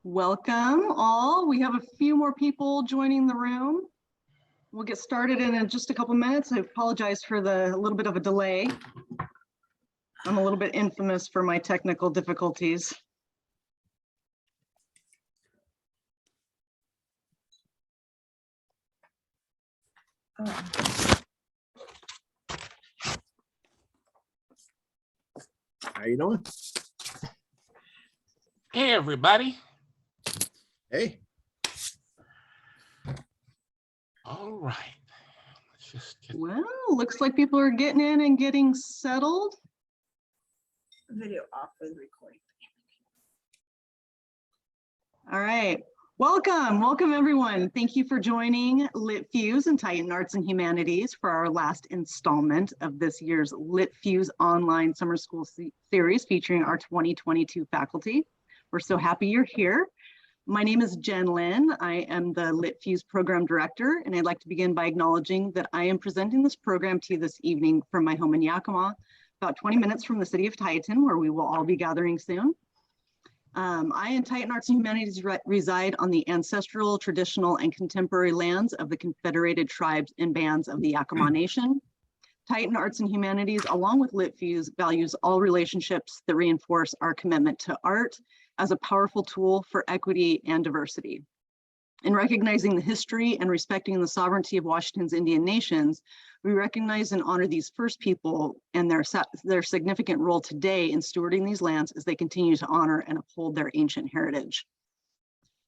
Welcome all. We have a few more people joining the room. We'll get started in just a couple minutes. I apologize for the little bit of a delay. I'm a little bit infamous for my technical difficulties. How you doing? Hey, everybody. Hey. All right. Let's just get... Well, looks like people are getting in and getting settled. Video off for the recording. All right. Welcome everyone. Thank you for joining LiTFUSE and Titan Arts and Humanities for our last installment of this year's LiTFUSE online summer school series featuring our 2022 faculty. We're so happy you're here. My name is Jen Lynn. I am the LiTFUSE program director, and I'd like to begin by acknowledging that I am presenting this program to you this evening from my home in Yakima, about 20 minutes from the city of Titan, where we will all be gathering soon. I and Titan Arts and Humanities reside on the ancestral, traditional, and contemporary lands of the Confederated Tribes and Bands of the Yakima Nation. Titan Arts and Humanities, along with LiTFUSE, values all relationships that reinforce our commitment to art as a powerful tool for equity and diversity. In recognizing the history and respecting the sovereignty of Washington's Indian nations, we recognize and honor these first people and their significant role today in stewarding these lands as they continue to honor and uphold their ancient heritage.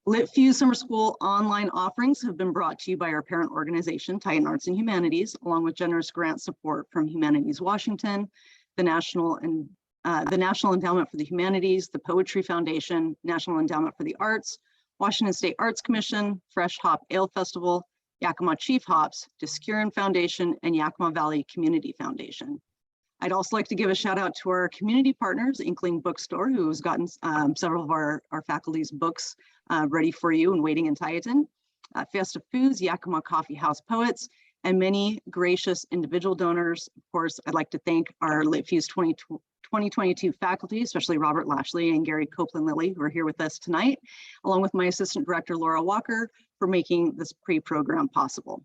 LiTFUSE Summer School online offerings have been brought to you by our parent organization, Titan Arts and Humanities, along with generous grant support from Humanities Washington, the National Endowment for the Humanities, the Poetry Foundation, National Endowment for the Arts, Washington State Arts Commission, Fresh Hop Ale Festival, Yakima Chief Hops, Discurin Foundation, and Yakima Valley Community Foundation. I'd also like to give a shout out to our community partners, Inkling Bookstore, who has gotten several of our faculty's books ready for you and waiting in Titan, Fiesta Foods, Yakima Coffee House Poets, and many gracious individual donors. Of course, I'd like to thank our LiTFUSE 2022 faculty, especially Robert Lashley and Gary Copeland Lilley, who are here with us tonight, along with my assistant director, Laura Walker, for making this pre-program possible.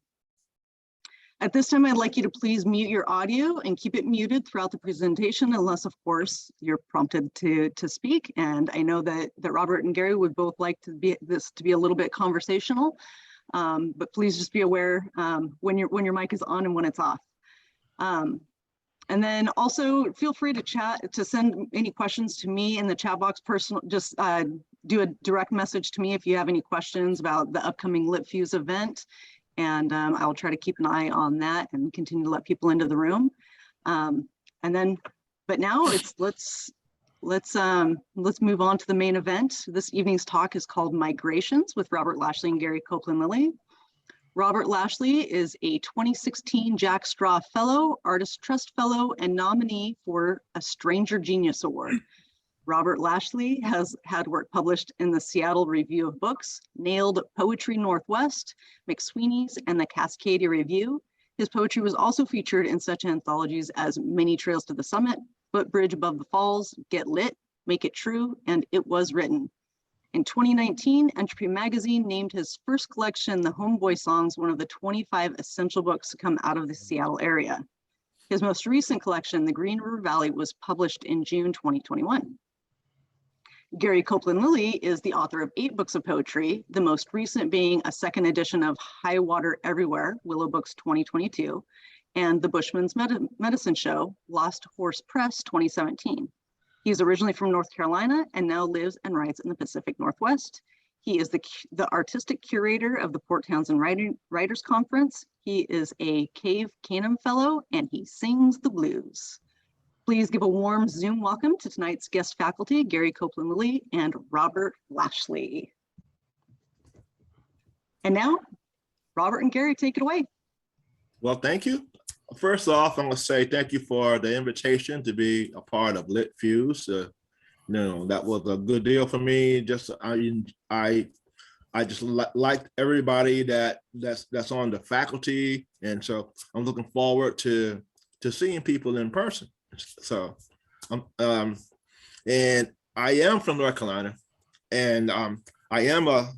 At this time, I'd like you to please mute your audio and keep it muted throughout the presentation, unless, of course, you're prompted to speak. And I know that Robert and Gary would both like this to be a little bit conversational, but please just be aware when your mic is on and when it's off. And then also feel free to send any questions to me in the chat box. Just do a direct message to me if you have any questions about the upcoming LiTFUSE event. And I will try to keep an eye on that and continue to let people into the room. But now let's move on to the main event. This evening's talk is called Migrations with Robert Lashley and Gary Copeland Lilley. Robert Lashley is a 2016 Jack Straw Fellow, Artist Trust Fellow, and nominee for a Stranger Genius Award. Robert Lashley has had work published in the Seattle Review of Books, Nailed Poetry Northwest, McSweeney's, and the Cascadia Review. His poetry was also featured in such anthologies as Many Trails to the Summit, Footbridge Above the Falls, Get Lit, Make It True, and It Was Written. In 2019, Entropy Magazine named his first collection, The Homeboy Songs, one of the 25 essential books to come out of the Seattle area. His most recent collection, The Green River Valley, was published in June 2021. Gary Copeland Lilley is the author of 8 books of poetry, the most recent being a second edition of High Water Everywhere, Willow Books 2022, and The Bushman's Medicine Show, Lost Horse Press 2017. He's originally from North Carolina and now lives and writes in the Pacific Northwest. He is the artistic curator of the Port Townsend Writers Conference. He is a Cave Canem Fellow, and he sings the blues. Please give a warm Zoom welcome to tonight's guest faculty, Gary Copeland Lilley and Robert Lashley. And now, Robert and Gary, take it away. Well, thank you. First off, I'm going to say thank you for the invitation to be a part of LiTFUSE. That was a good deal for me. I just liked everybody that's on the faculty, and so I'm looking forward to seeing people in person. So, and I am from North Carolina, and I am a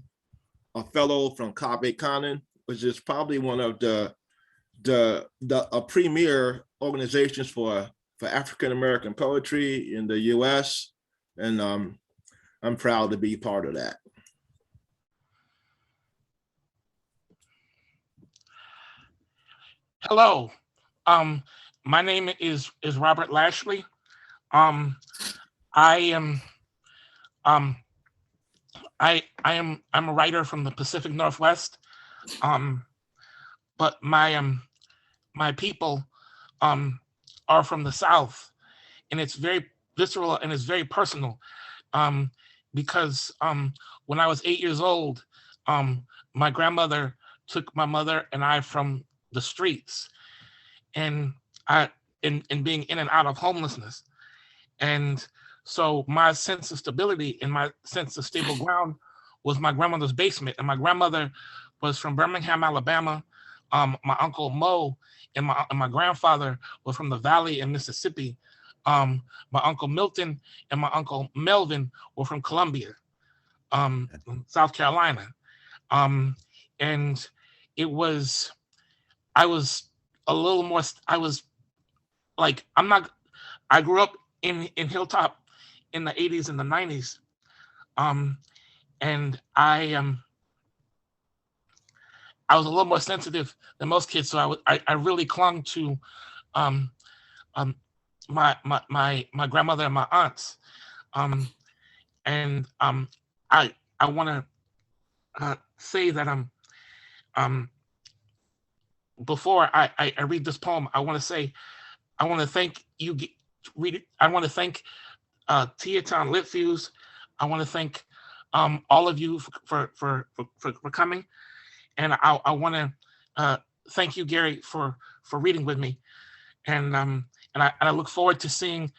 fellow from Copeland, which is probably one of the premier organizations for African American poetry in the U.S. And I'm proud to be part of that. Hello. My name is Robert Lashley. I am I'm a writer from the Pacific Northwest. But my people are from the South, and it's very visceral and it's very personal. Because when I was 8 years old, my grandmother took my mother and I from the streets, and in being in and out of homelessness. And so my sense of stability and my sense of stable ground was my grandmother's basement. And my grandmother was from Birmingham, Alabama. My uncle Mo and my grandfather were from the Valley in Mississippi. My uncle Milton and my uncle Melvin were from Columbia, South Carolina. And it was, I was a little more, I was like, I grew up in Hilltop in the 80s and the 90s. And I was a little more sensitive than most kids, so I really clung to my grandmother and my aunts. And I want to say that before I read this poem, I want to say I want to thank you. Read it. I want to thank Teaton LiTFUSE. I want to thank all of you for coming. And I want to thank you, Gary, for reading with me, and I look forward to seeing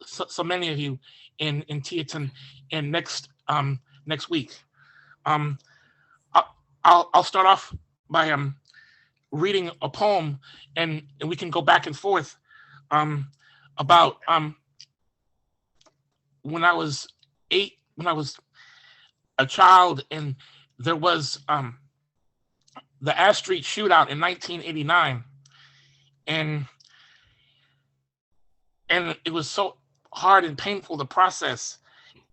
so many of you in Teaton in next week. I'll start off by reading a poem, and we can go back and forth about when I was 8, when I was a child, and there was the Ash Street shootout in 1989, and it was so hard and painful to process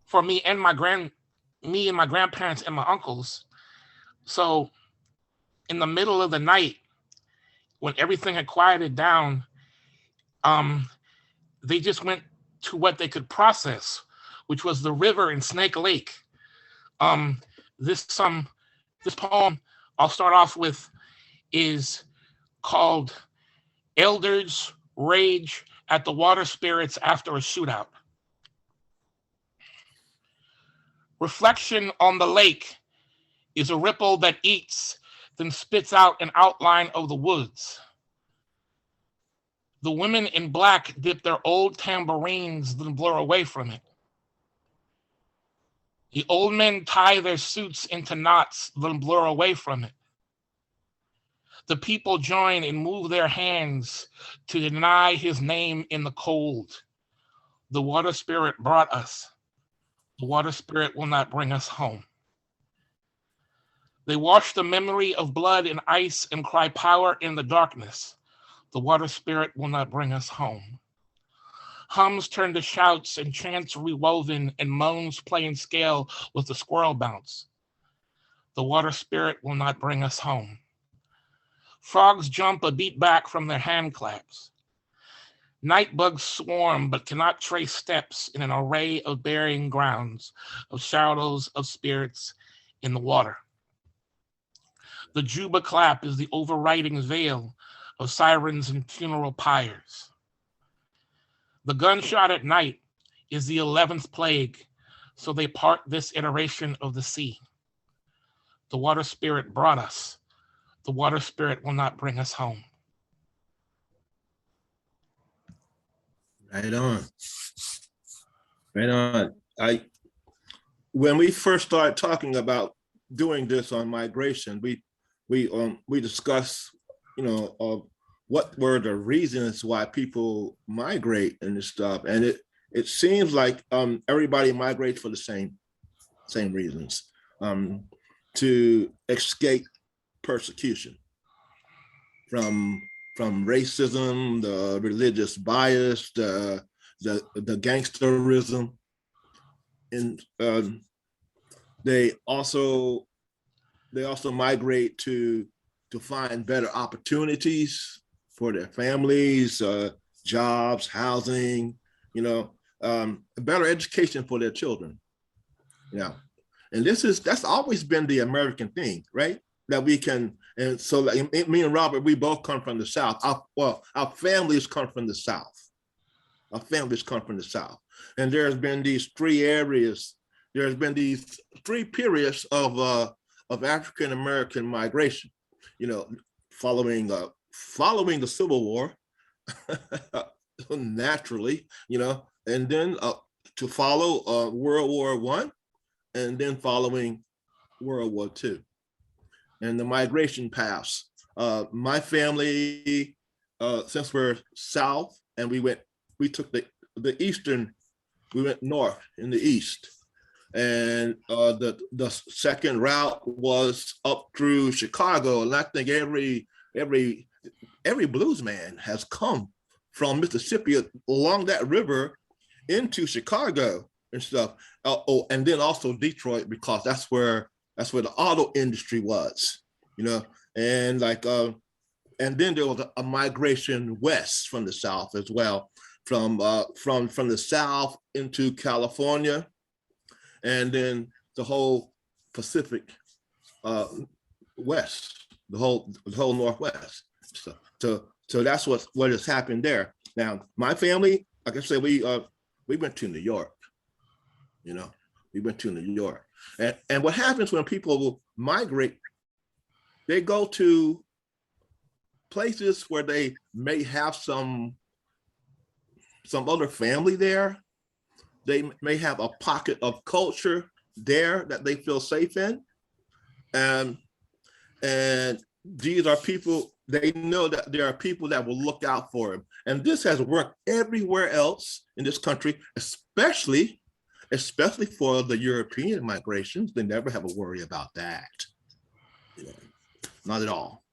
for me and my grandparents and my uncles. So in the middle of the night, when everything had quieted down, they just went to what they could process, which was the river in Snake Lake. This poem I'll start off with is called Elders Rage at the Water Spirits After a Shootout. Reflection on the lake is a ripple that eats, then spits out an outline of the woods. The women in black dip their old tambourines, then blur away from it. The old men tie their suits into knots, then blur away from it. The people join and move their hands to deny his name in the cold. The water spirit brought us. The water spirit will not bring us home. They wash the memory of blood in ice and cry power in the darkness. The water spirit will not bring us home. Hums turn to shouts and chants rewoven, and moans play and scale with the squirrel bounce. The water spirit will not bring us home. Frogs jump a beat back from their hand claps. Night bugs swarm but cannot trace steps in an array of burying grounds, of shadows of spirits in the water. The juba clap is the overriding veil of sirens and funeral pyres. The gunshot at night is the 11th plague, so they part this iteration of the sea. The water spirit brought us. The water spirit will not bring us home. Right on. Right on. When we first started talking about doing this on migration, we discussed, what were the reasons why people migrate and this stuff, and it seems like everybody migrates for the same same reasons, to escape persecution from racism, the religious bias, the gangsterism, and they also migrate to find better opportunities for their families, jobs, housing, a better education for their children. Yeah, and that's always been the American thing, right? That we can, and so like, me and Robert, we both come from the South. Our families come from the South. Our families come from the South, and there's been these three areas. There's been these three periods of African American migration. Following the Civil War, naturally, and then to follow World War I, and then following World War II, and the migration paths. My family, since we're South, and we took the eastern, we went north in the east, and the second route was up through Chicago, and I think every blues man has come from Mississippi along that river into Chicago and stuff. And then also Detroit, because that's where the auto industry was, and and then there was a migration west from the South as well, from the South into California, and then the whole Pacific West, the whole Northwest. So that's what has happened there. Now, my family, like I said, we went to New York. We went to New York, and what happens when people migrate? They go to places where they may have some other family there. They may have a pocket of culture there that they feel safe in, and these are people. They know that there are people that will look out for them, and this has worked everywhere else in this country, especially for the European migrations. They never have a worry about that, not at all.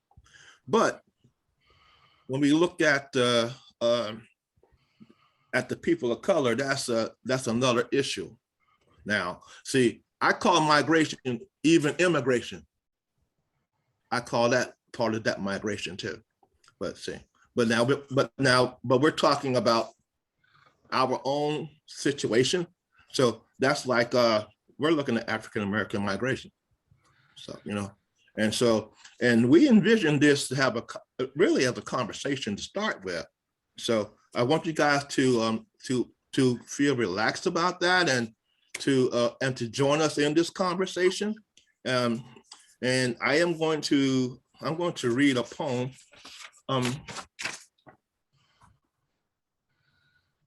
But when we look at the people of color, that's another issue. Now, see, I call migration even immigration. I call that part of that migration too. But we're talking about our own situation. So that's like we're looking at African American migration. So and we envision this to have really as a conversation to start with. So I want you guys to feel relaxed about that, and to join us in this conversation. And I'm going to read a poem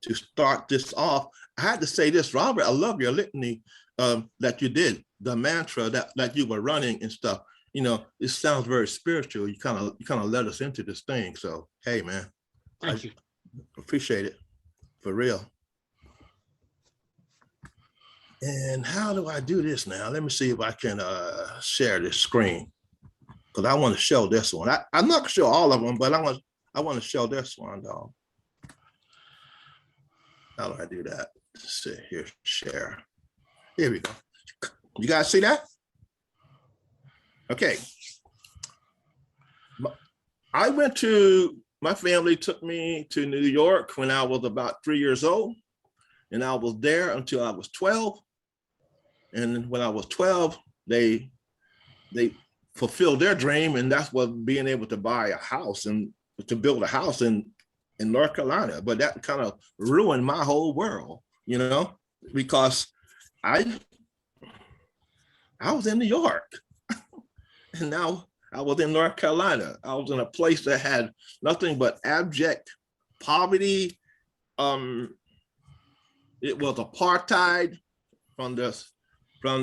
to start this off. I had to say this, Robert, I love your litany that you did, the mantra that you were running and stuff. It sounds very spiritual. You kind of led us into this thing. So, hey, man. Thank you. Appreciate it, for real. And how do I do this now? Let me see if I can share this screen, because I want to show this one. I'm not gonna show all of them, but I want to show this one, though. How do I do that? Let's see here, share. Here we go. You guys see that? Okay. My family took me to New York when I was about 3 years old, and I was there until I was 12. And when I was 12, they fulfilled their dream, and that's what being able to buy a house and to build a house in North Carolina. But that kind of ruined my whole world, because I was in New York, and now I was in North Carolina. I was in a place that had nothing but abject poverty. It was apartheid from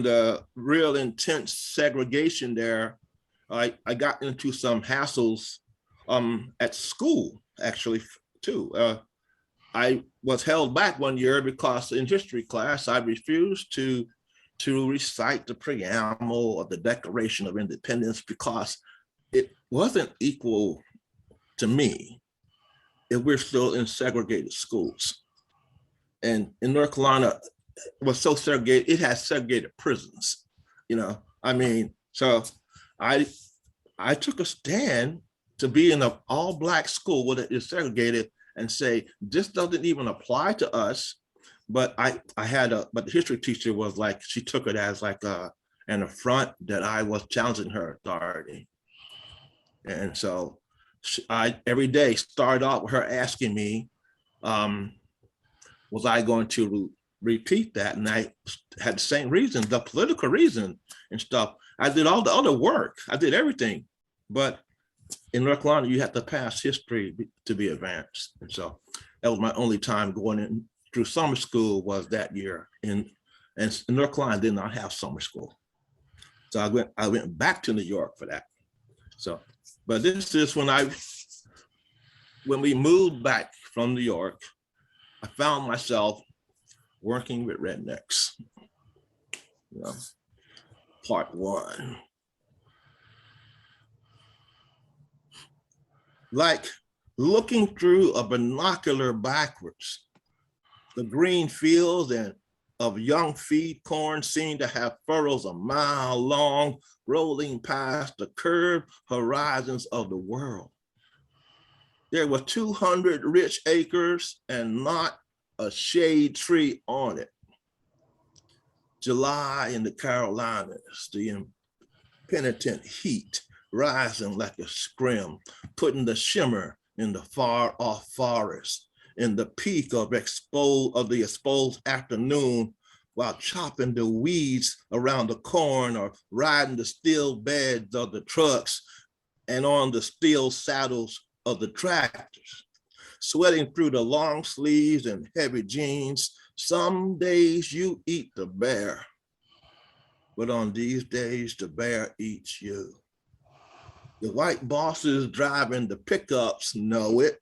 the real intense segregation there. I got into some hassles at school, actually, too. I was held back one year because in history class, I refused to to recite the preamble of the Declaration of Independence because it wasn't equal to me if we're still in segregated schools. And in North Carolina, it was so segregated, it has segregated prisons, you know. I mean, so I took a stand to be in an all-Black school where it is segregated and say, this doesn't even apply to us. But but the history teacher was like, she took it as like an affront that I was challenging her authority. And so I every day started off with her asking me, was I going to repeat that? And I had the same reason, the political reason and stuff. I did all the other work. I did everything. But in North Carolina, you have to pass history to be advanced. And so that was my only time going in through summer school was that year. And North Carolina did not have summer school. So I went back to New York for that. So, but this is when we moved back from New York, I found myself working with rednecks. You know, part one. Like looking through a binocular backwards, the green fields and of young feed corn seemed to have furrows a mile long, rolling past the curved horizons of the world. There were 200 rich acres and not a shade tree on it. July in the Carolinas, the impenitent heat rising like a scrim, putting the shimmer in the far off forest, in the peak of the exposed afternoon, while chopping the weeds around the corn or riding the steel beds of the trucks and on the steel saddles of the tractors, sweating through the long sleeves and heavy jeans. Some days you eat the bear, but on these days the bear eats you. The white bosses driving the pickups know it,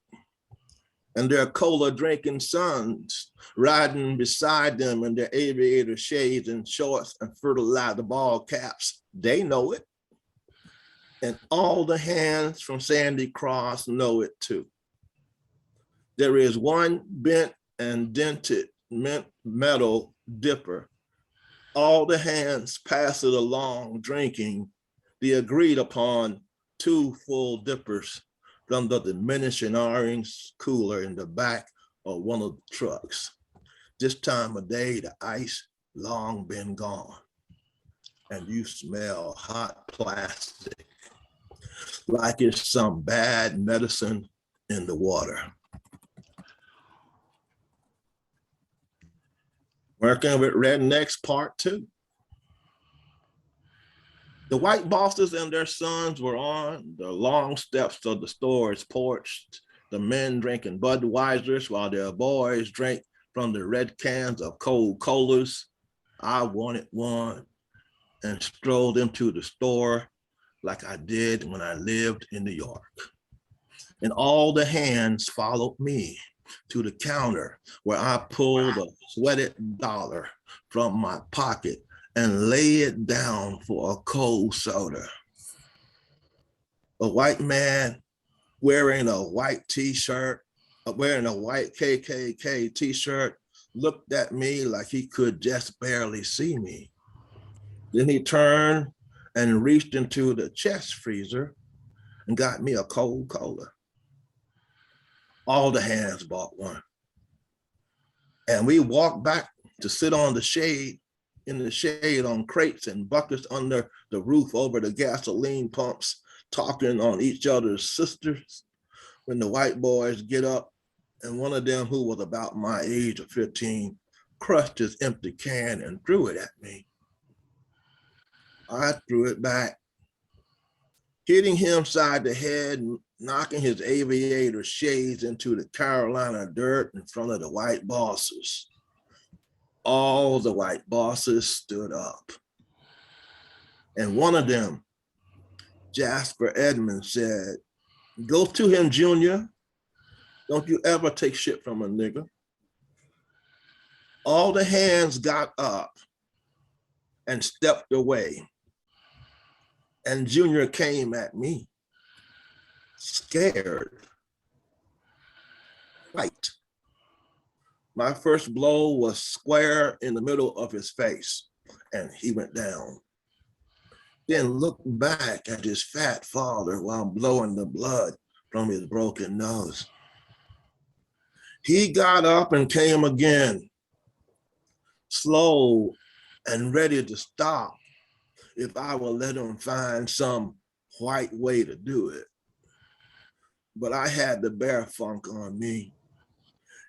and their cola drinking sons riding beside them in their aviator shades and shorts and fertilizer ball caps, they know it. And all the hands from Sandy Cross know it too. There is one bent and dented metal dipper. All the hands pass it along drinking the agreed upon 2 full dippers from the diminishing orange cooler in the back of one of the trucks. This time of day, the ice long been gone, and you smell hot plastic like it's some bad medicine in the water. Working with rednecks, part 2. The white bosses and their sons were on the long steps of the store's porch, the men drinking Budweisers while their boys drank from the red cans of cold colas. I wanted one and strolled into the store like I did when I lived in New York. And all the hands followed me to the counter where I pulled a sweated dollar from my pocket and lay it down for a cold soda. A white man wearing a white t-shirt, wearing a white KKK t-shirt, looked at me like he could just barely see me. Then he turned and reached into the chest freezer and got me a cold cola. All the hands bought one. And we walked back to sit on the shade, in the shade on crates and buckets under the roof over the gasoline pumps, talking on each other's sisters. When the white boys get up and one of them, who was about my age of 15, crushed his empty can and threw it at me. I threw it back, hitting him side the head and knocking his aviator shades into the Carolina dirt in front of the white bosses. All the white bosses stood up. And one of them, Jasper Edmonds, said, "Go to him, Junior. Don't you ever take shit from a nigga." All the hands got up and stepped away. And Junior came at me, scared, white. My first blow was square in the middle of his face, and he went down. Then looked back at his fat father while blowing the blood from his broken nose. He got up and came again, slow and ready to stop if I would let him find some white way to do it. But I had the bear funk on me.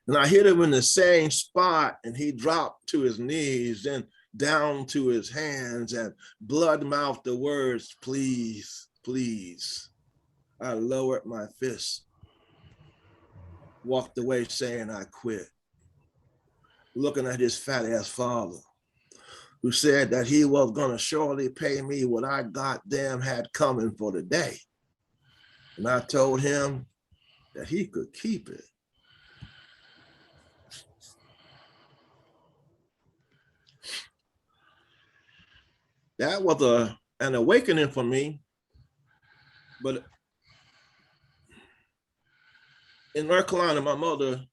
And I hit him in the same spot, and he dropped to his knees, then down to his hands, and blood mouthed the words, please, please. I lowered my fist, walked away saying I quit, looking at his fat ass father, who said that he was gonna surely pay me what I goddamn had coming for the day. And I told him that he could keep it. That was an awakening for me. But in North Carolina, my mother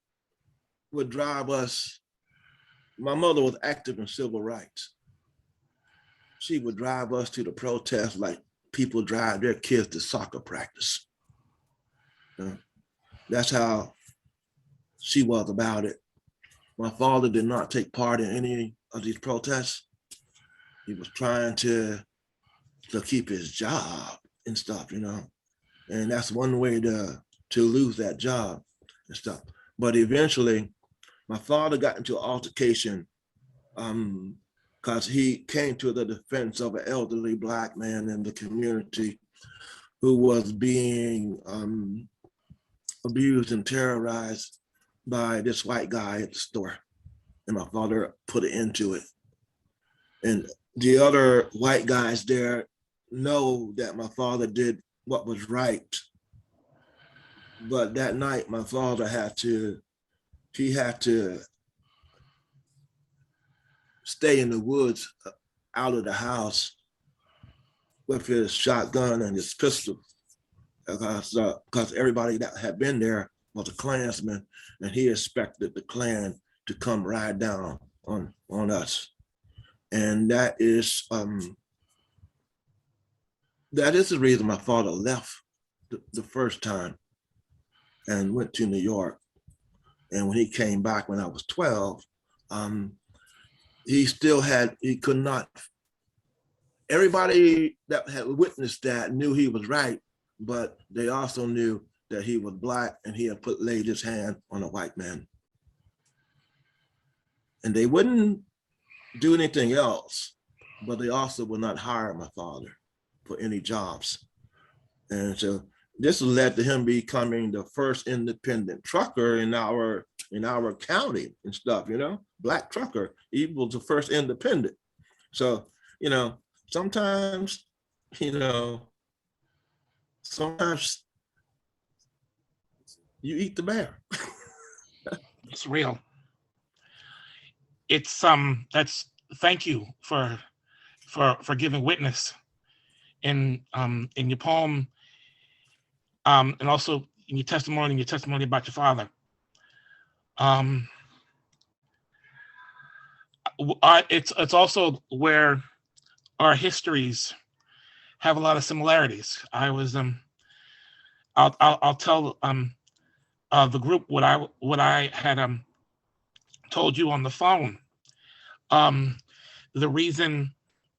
would drive us. My mother was active in civil rights. She would drive us to the protests like people drive their kids to soccer practice. That's how she was about it. My father did not take part in any of these protests. He was trying to keep his job and stuff, and that's one way to lose that job and stuff. But eventually, my father got into an altercation because he came to the defense of an elderly Black man in the community who was being abused and terrorized by this white guy at the store. And my father put an end to it. And the other white guys there know that my father did what was right. But that night, my father had to stay in the woods out of the house with his shotgun and his pistol because everybody that had been there was a Klansman, and he expected the Klan to come ride down on us. And that is the reason my father left the first time and went to New York. And when he came back when I was 12, he could not, everybody that had witnessed that knew he was right, but they also knew that he was Black and he had laid his hand on a white man. And they wouldn't do anything else, but they also would not hire my father for any jobs. And so this led to him becoming the first independent trucker in our county and stuff, Black trucker. He was the first independent. So, sometimes you eat the bear. It's real. It's thank you for giving witness in your poem, and also in your testimony about your father. It's also where our histories have a lot of similarities. I'll tell the group what I had told you on the phone. The reason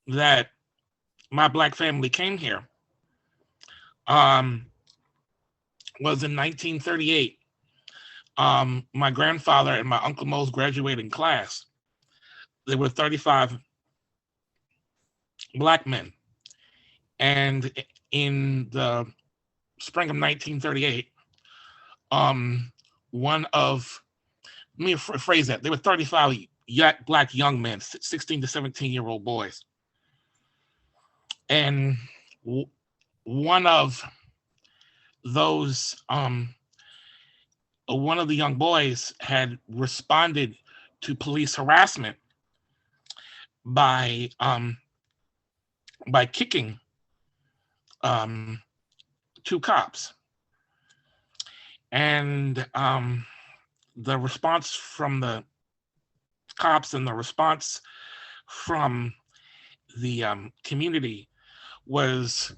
that my Black family came here was in 1938. My grandfather and my Uncle Mo's graduating class, there were 35 Black men. And in the spring of 1938, let me phrase that, there were 35 Black young men, 16 to 17-year-old boys. And one of those, one of the young boys had responded to police harassment by kicking 2 cops. And the response from the cops and the response from the community was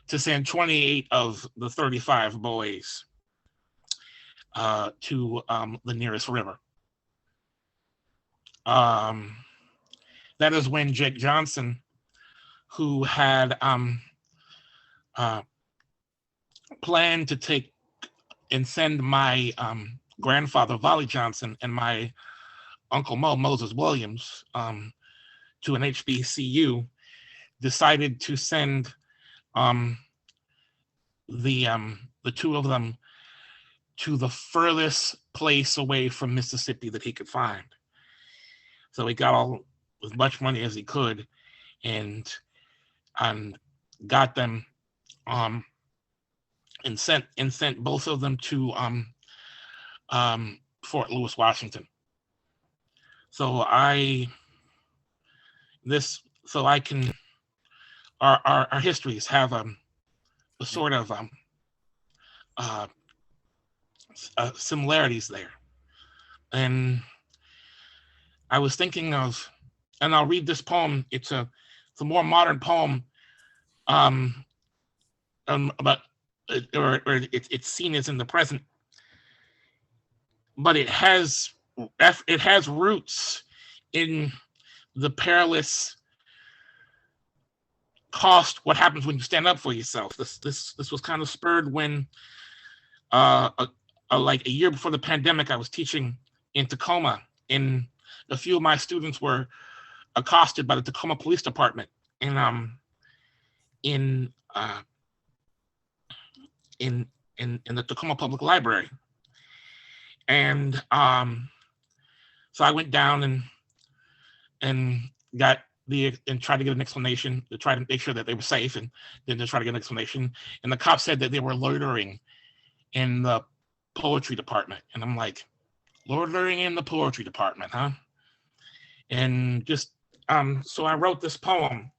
to send 28 of the 35 boys to the nearest river. That is when Jake Johnson, who had planned to take and send my grandfather, Volley Johnson, and my Uncle Moses Williams, to an HBCU, decided to send the 2 of them to the furthest place away from Mississippi that he could find. So he got as much money as he could and got them and sent both of them to Fort Lewis, Washington. So our histories have a sort of similarities there. And I was thinking of, and I'll read this poem. It's a more modern poem, about it's seen as in the present, but it has roots in the perilous cost. What happens when you stand up for yourself? This was kind of spurred when, like a year before the pandemic, I was teaching in Tacoma, and a few of my students were accosted by the Tacoma Police Department in the Tacoma Public Library. And so I went down and tried to get an explanation, to try to make sure that they were safe, and then to try to get an explanation. And the cop said that they were loitering in the poetry department. And I'm like, loitering in the poetry department, huh? And just so I wrote this poem,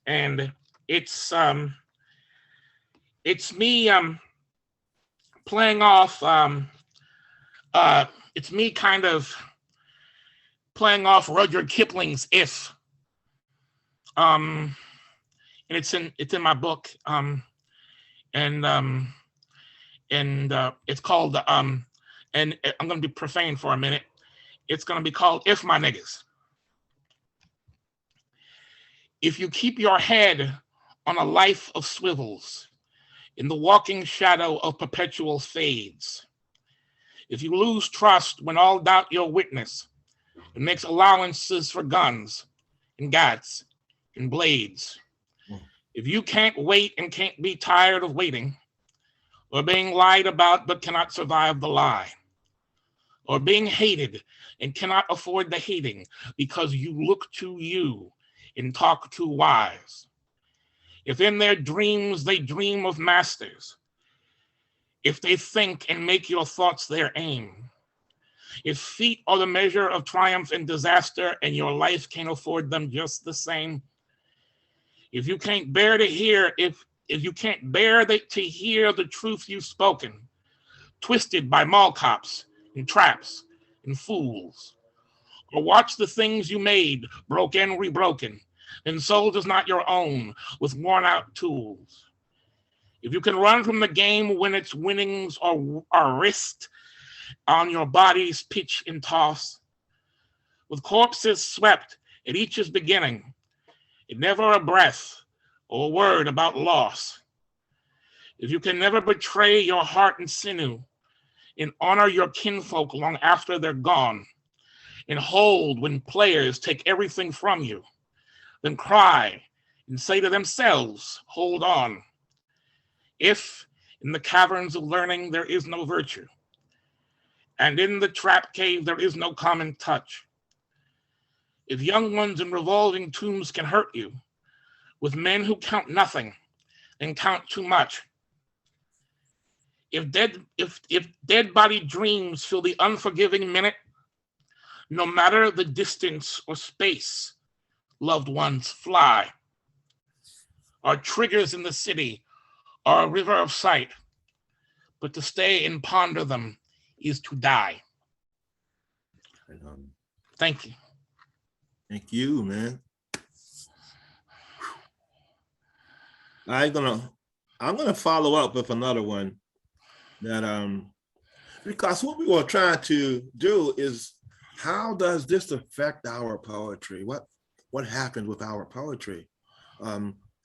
and it's me playing off, it's me kind of playing off Rudyard Kipling's If. And it's in my book, and it's called, and I'm gonna be profane for a minute. It's gonna be called If My Niggas. If you keep your head on a life of swivels, in the walking shadow of perpetual fades, if you lose trust when all doubt your witness, and makes allowances for guns and gats and blades, if you can't wait and can't be tired of waiting, or being lied about but cannot survive the lie, or being hated and cannot afford the hating because you look too you and talk too wise, if in their dreams they dream of masters, if they think and make your thoughts their aim, if feet are the measure of triumph and disaster and your life can't afford them just the same, if you can't bear to hear, if you can't bear to hear the truth you've spoken, twisted by mall cops and traps and fools, or watch the things you made broke and rebroken, and sold as not your own with worn out tools. If you can run from the game when its winnings are risked on your body's pitch and toss, with corpses swept at each's beginning, and never a breath or a word about loss. If you can never betray your heart and sinew, and honor your kinfolk long after they're gone, and hold when players take everything from you, then cry and say to themselves, hold on. If in the caverns of learning there is no virtue, and in the trap cave there is no common touch, if young ones in revolving tombs can hurt you, with men who count nothing and count too much, if dead body dreams fill the unforgiving minute, no matter the distance or space, loved ones fly. Our triggers in the city are a river of sight, but to stay and ponder them is to die. Thank you. Thank you, man. I'm gonna follow up with another one that because what we were trying to do is, how does this affect our poetry? What happened with our poetry?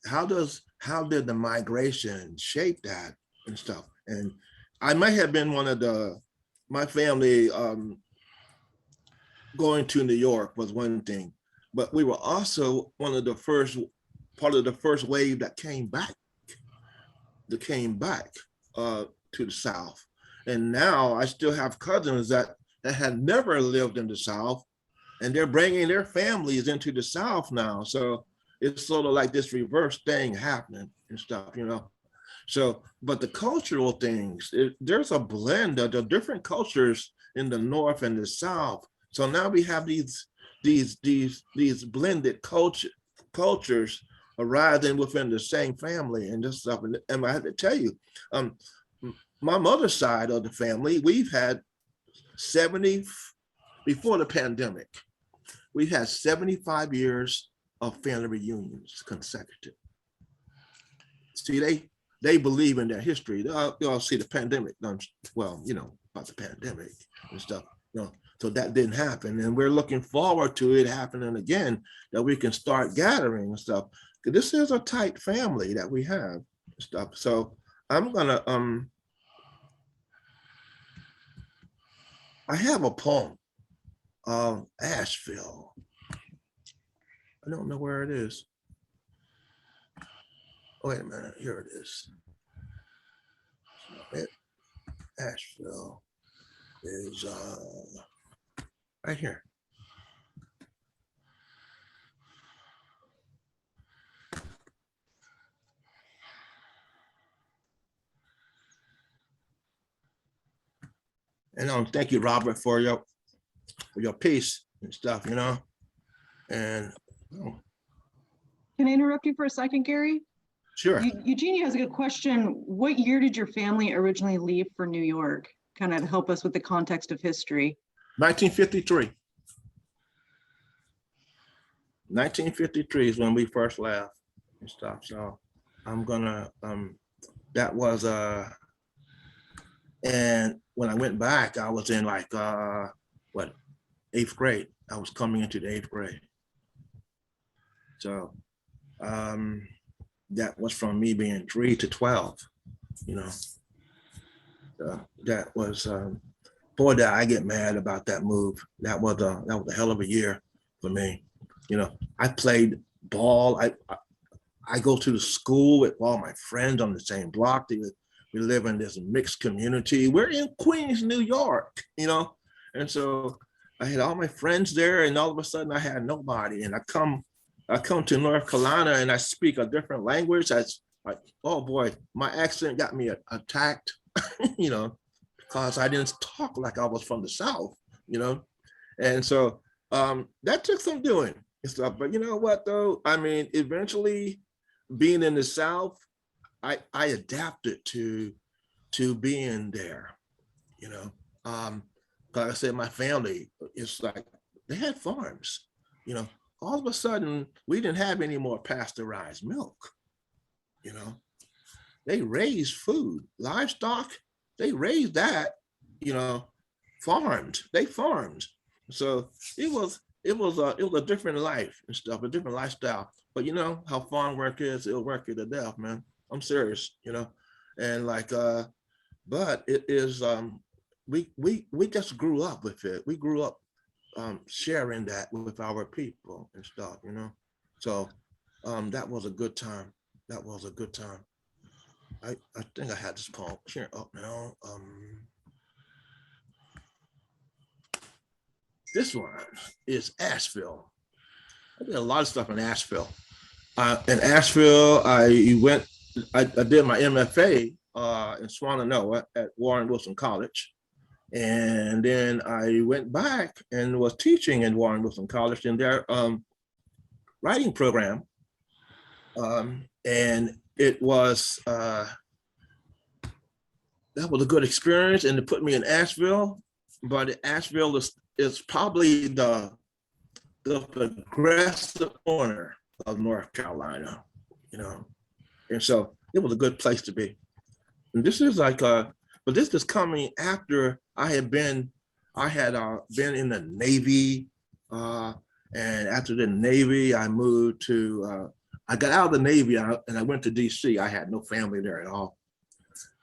How did the migration shape that and stuff? And I might have been one of my family going to New York was one thing, but we were also part of the first wave that came back to the South. And now I still have cousins that had never lived in the South, and they're bringing their families into the South now. So it's sort of like this reverse thing happening and stuff, you know. So, but the cultural things, there's a blend of the different cultures in the North and the South. So now we have these blended cultures arising within the same family and this stuff. And I have to tell you, my mother's side of the family, we've had 70, before the pandemic, we had 75 years of family reunions consecutive. See, they believe in their history. They'll see the pandemic, well, you know, about the pandemic and stuff, you know, so that didn't happen. And we're looking forward to it happening again, that we can start gathering and stuff. This is a tight family that we have and stuff. So I'm gonna, I have a poem of Asheville. I don't know where it is. Wait a minute, here it is. Asheville is right here. And thank you, Robert, for your piece and stuff, you know. And Can I interrupt you for a second, Gary? sure. Eugenia has a good question. What year did your family originally leave for New York? Kind of help us with the context of history. 1953. 1953 is when we first left and stuff. So I'm gonna, that was, and when I went back, I was in like, 8th grade. I was coming into the 8th grade. So that was from me being 3 to 12, you know. That was, boy, did I get mad about that move. That was a hell of a year for me. You know, I played ball. I go to the school with all my friends on the same block. We live in this mixed community. We're in Queens, New York, you know? And so I had all my friends there, and all of a sudden I had nobody. And I come to North Carolina and I speak a different language. I like, oh boy, my accent got me attacked, you know, because I didn't talk like I was from the South, you know? And so that took some doing and stuff. But you know what though? I mean, eventually being in the South, I adapted to being there, you know. Like I said, my family, it's like they had farms, you know. All of a sudden, we didn't have any more pasteurized milk, you know. They raised food, livestock, they raised that, you know, they farmed. So it was a different life and stuff, a different lifestyle. But you know how farm work is, it'll work you to death, man. I'm serious, you know. And like, but it is, we just grew up with it. We grew up sharing that with our people and stuff, you know. So that was a good time. That was a good time. I think I had this poem here up now. This one is Asheville. I did a lot of stuff in Asheville. In Asheville, I did my MFA in Swananoa at Warren Wilson College. And then I went back and was teaching in Warren Wilson College. And there, writing program. And it was, that was a good experience, and it put me in Asheville, but Asheville is probably the progressive corner of North Carolina, and so it was a good place to be. And this is like, but this is coming after I had been in the Navy, and after the Navy, I moved to, I got out of the Navy and I went to DC. I had no family there at all,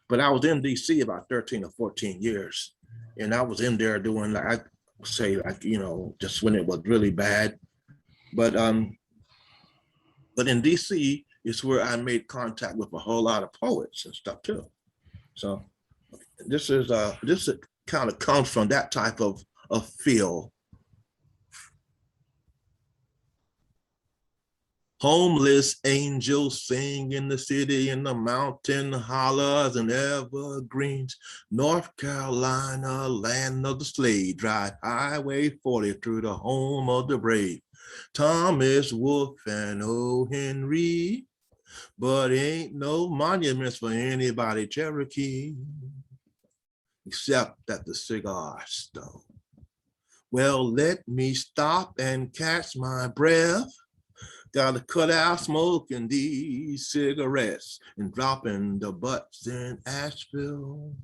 but I was in DC about 13 or 14 years. And I was in there doing, like, I say, like, just when it was really bad. But in DC is where I made contact with a whole lot of poets and stuff too. So this kind of comes from that type of feel. Homeless angels sing in the city, in the mountain hollers and evergreens. North Carolina, land of the slave, drive Highway 40 through the home of the brave. Thomas Wolfe and O. Henry, but ain't no monuments for anybody Cherokee, except at the cigar store. Well, let me stop and catch my breath. Gotta cut out smoking these cigarettes and dropping the butts in Asheville.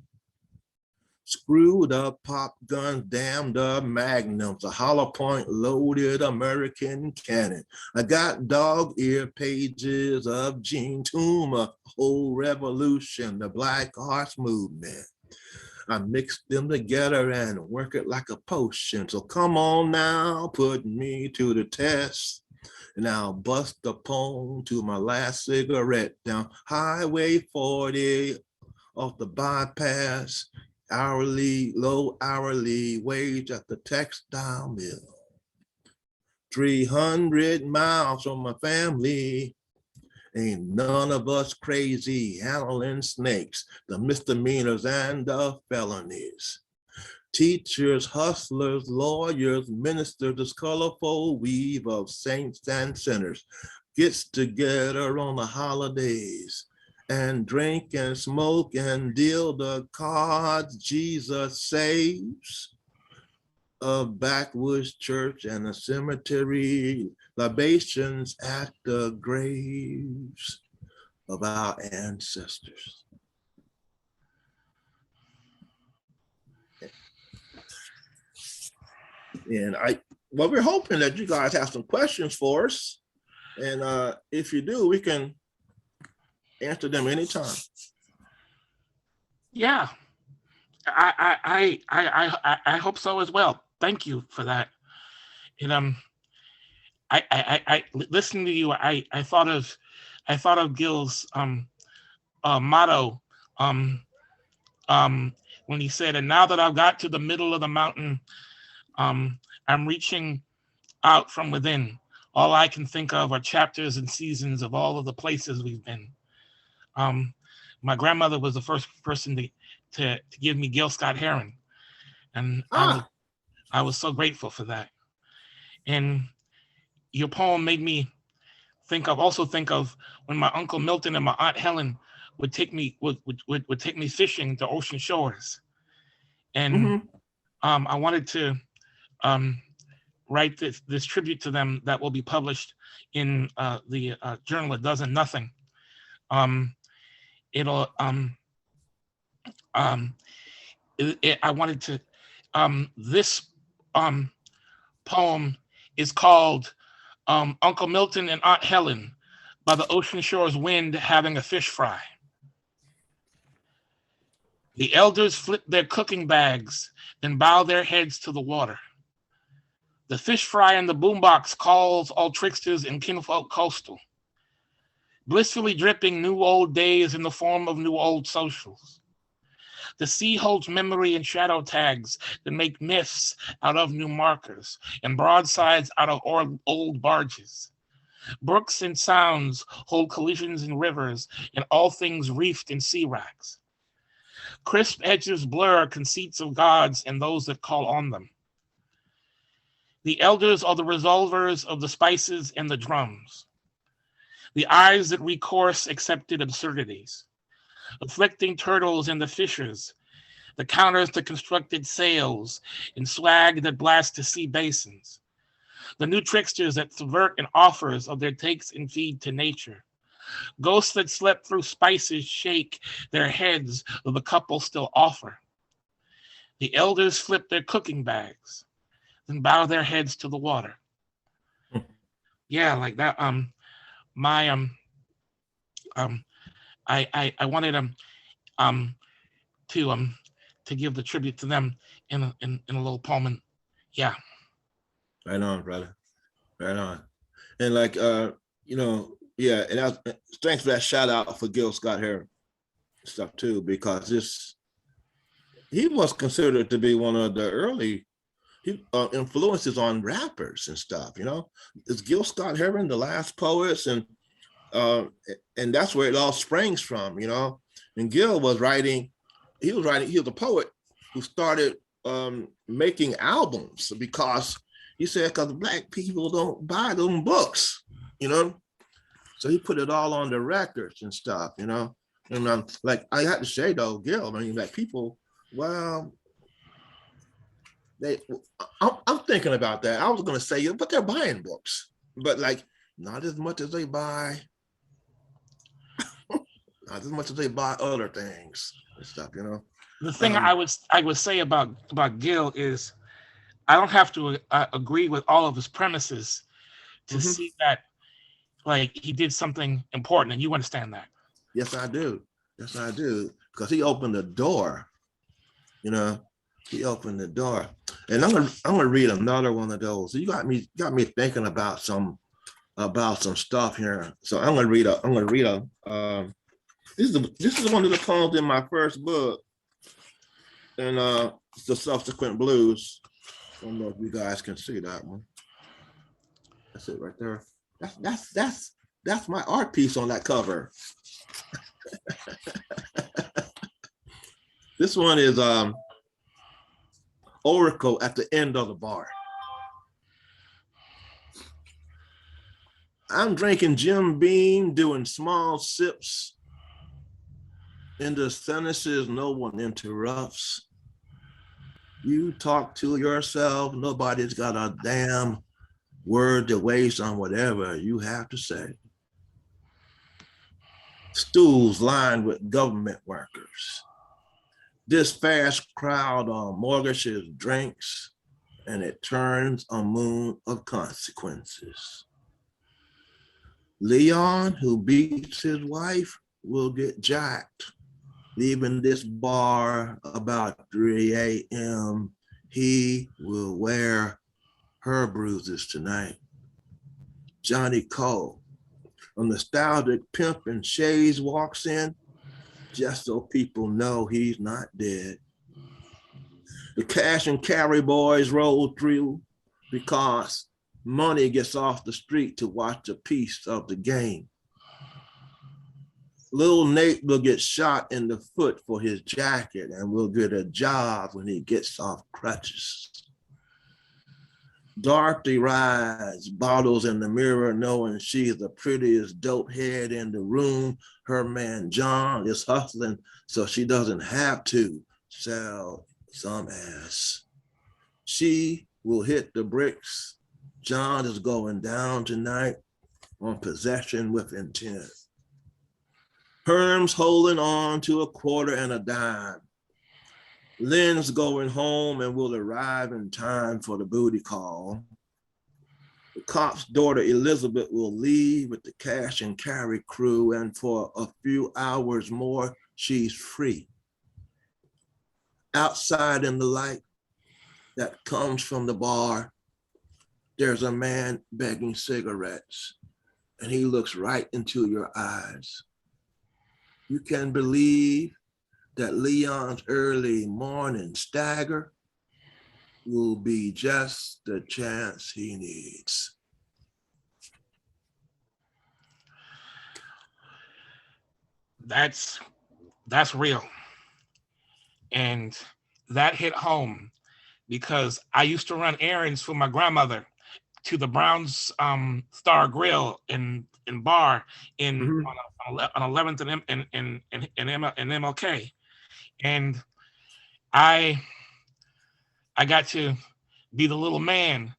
Screwed up pop guns, damned up magnums, a hollow point loaded American cannon. I got dog ear pages of Gene Toomer, whole revolution, the Black Arts Movement. I mix them together and work it like a potion. So come on now, put me to the test. And I'll bust the poem to my last cigarette down Highway 40 off the bypass, low hourly wage at the textile mill. 300 miles from my family. Ain't none of us crazy handling snakes, the misdemeanors and the felonies. Teachers, hustlers, lawyers, ministers, this colorful weave of saints and sinners gets together on the holidays and drink and smoke and deal the cards. Jesus saves. A backwoods church and a cemetery, libations at the graves of our ancestors. And we're hoping that you guys have some questions for us. And if you do, we can answer them anytime. Yeah, I hope so as well. Thank you for that. And I listening to you, I thought of Gil's motto when he said, "And now that I've got to the middle of the mountain, I'm reaching out from within. All I can think of are chapters and seasons of all of the places we've been." My grandmother was the first person to give me Gil Scott Heron, and I was so grateful for that. And your poem made me think of when my Uncle Milton and my Aunt Helen would take me fishing to ocean shores, and I wanted to write this tribute to them that will be published in the journal A Dozen Nothing. I wanted to. This poem is called Uncle Milton and Aunt Helen by the ocean shore's wind having a fish fry. The elders flip their cooking bags, then bow their heads to the water. The fish fry in the boombox calls all tricksters and kinfolk coastal, blissfully dripping new old days in the form of new old socials. The sea holds memory and shadow tags that make myths out of new markers and broadsides out of old barges. Brooks and sounds hold collisions in rivers and all things reefed in sea racks. Crisp edges blur conceits of gods and those that call on them. The elders are the resolvers of the spices and the drums. The eyes that recourse accepted absurdities. Afflicting turtles and the fishers. The counters to constructed sails and swag that blast to sea basins. The new tricksters that subvert and offers of their takes and feed to nature. Ghosts that slept through spices shake their heads of the couple still offer. The elders flip their cooking bags, then bow their heads to the water. Yeah, like that. My I wanted to give the tribute to them in a little poem. And yeah. Right on, brother. Right on. And like yeah, and thanks for that shout out for Gil Scott-Heron stuff too, because he was considered to be one of the early influences on rappers and stuff. It's Gil Scott-Heron, the last poets, and that's where it all springs from. And Gil was writing. He was a poet who started making albums because he said because Black people don't buy them books, So he put it all on the records and stuff, And like I had to say though, Gil, like people, well, I'm thinking about that. I was gonna say, but they're buying books, but like not as much as they buy, not as much as they buy other things and stuff, The thing I would say about Gil is I don't have to agree with all of his premises to see that like he did something important, and you understand that. Yes, I do. Yes, I do. Because he opened the door. He opened the door. And I'm gonna read another one of those. You got me thinking about some stuff here. So I'm gonna read this is one of the poems in my first book, and the subsequent blues. I don't know if you guys can see that one. That's it right there. That's my art piece on that cover. This one is Oracle at the end of the bar. I'm drinking Jim Beam, doing small sips. In the sentences, no one interrupts. You talk to yourself. Nobody's got a damn word to waste on whatever you have to say. Stools lined with government workers. This fast crowd on mortgages drinks, and it turns a moon of consequences. Leon, who beats his wife, will get jacked. Leaving this bar about 3 a.m., he will wear her bruises tonight. Johnny Cole, a nostalgic pimp in shades, walks in just so people know he's not dead. The cash and carry boys roll through because money gets off the street to watch a piece of the game. Little Nate will get shot in the foot for his jacket and will get a job when he gets off crutches. Dorothy rides, bottles in the mirror, knowing she's the prettiest dope head in the room. Her man John is hustling, so she doesn't have to sell some ass. She will hit the bricks. John is going down tonight on possession with intent. Herm's holding on to a quarter and a dime. Lynn's going home and will arrive in time for the booty call. The cop's daughter, Elizabeth, will leave with the cash and carry crew, and for a few hours more, she's free. Outside in the light that comes from the bar, there's a man begging cigarettes, and he looks right into your eyes. You can believe that Leon's early morning stagger will be just the chance he needs. That's real. And that hit home because I used to run errands for my grandmother to the Brown's Star Grill in bar in on 11th and MLK, and I got to be the little man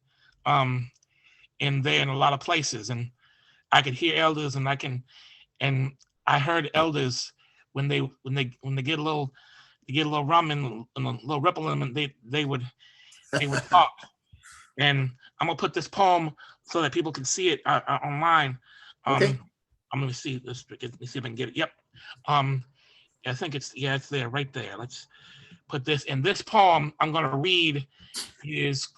in there in a lot of places, and I could hear elders, and I heard elders when they get a little rum and a little ripple in them, and they would talk. And I'm gonna put this poem so that people can see it online. Okay. I'm gonna see this. Let me see if I can get it. Yep. I think it's there, right there. Let's put this in. This poem I'm gonna read is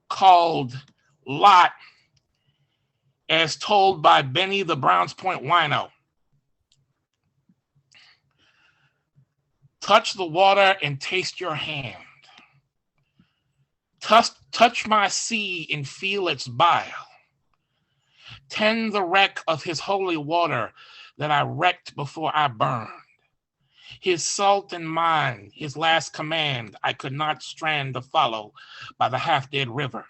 called Lot, as told by Benny the Browns Point Wino. Touch the water and taste your hand. Touch my sea and feel its bile. Tend the wreck of his holy water that I wrecked before I burned. His salt and mine, his last command, I could not strand to follow by the half-dead river.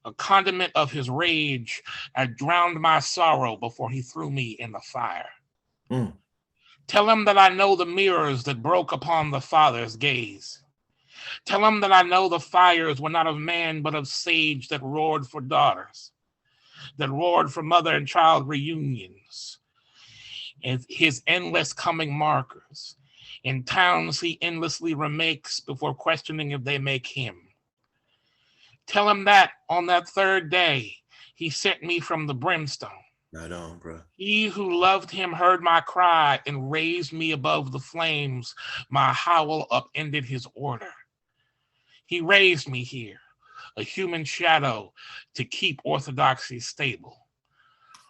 A condiment of his rage, I drowned my sorrow before he threw me in the fire. Tell him that I know the mirrors that broke upon the father's gaze. Tell him that I know the fires were not of man, but of sage that roared for daughters, that roared for mother and child reunions, and his endless coming markers in towns he endlessly remakes before questioning if they make him. Tell him that on that third day, he sent me from the brimstone. Right on, bro. He who loved him heard my cry and raised me above the flames. My howl upended his order. He raised me here, a human shadow, to keep orthodoxy stable.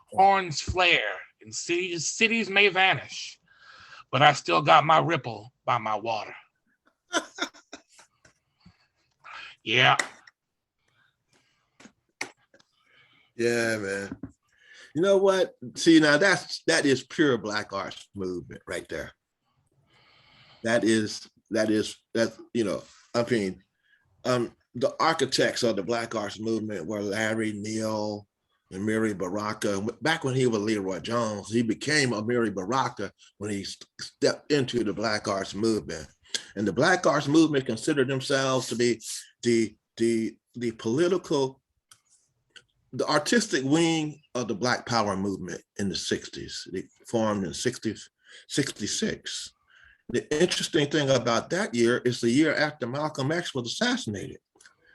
Horns flare and cities may vanish, but I still got my ripple by my water. Yeah. Yeah, man. You know what? See, now that is pure Black arts movement right there. That you know, I mean, the architects of the Black arts movement were Larry Neal and Mary Baraka. Back when he was Leroy Jones, he became a Mary Baraka when he stepped into the Black arts movement. And the Black arts movement considered themselves to be the political, the artistic wing of the Black Power movement in the 60s. They formed in 66. The interesting thing about that year is the year after Malcolm X was assassinated.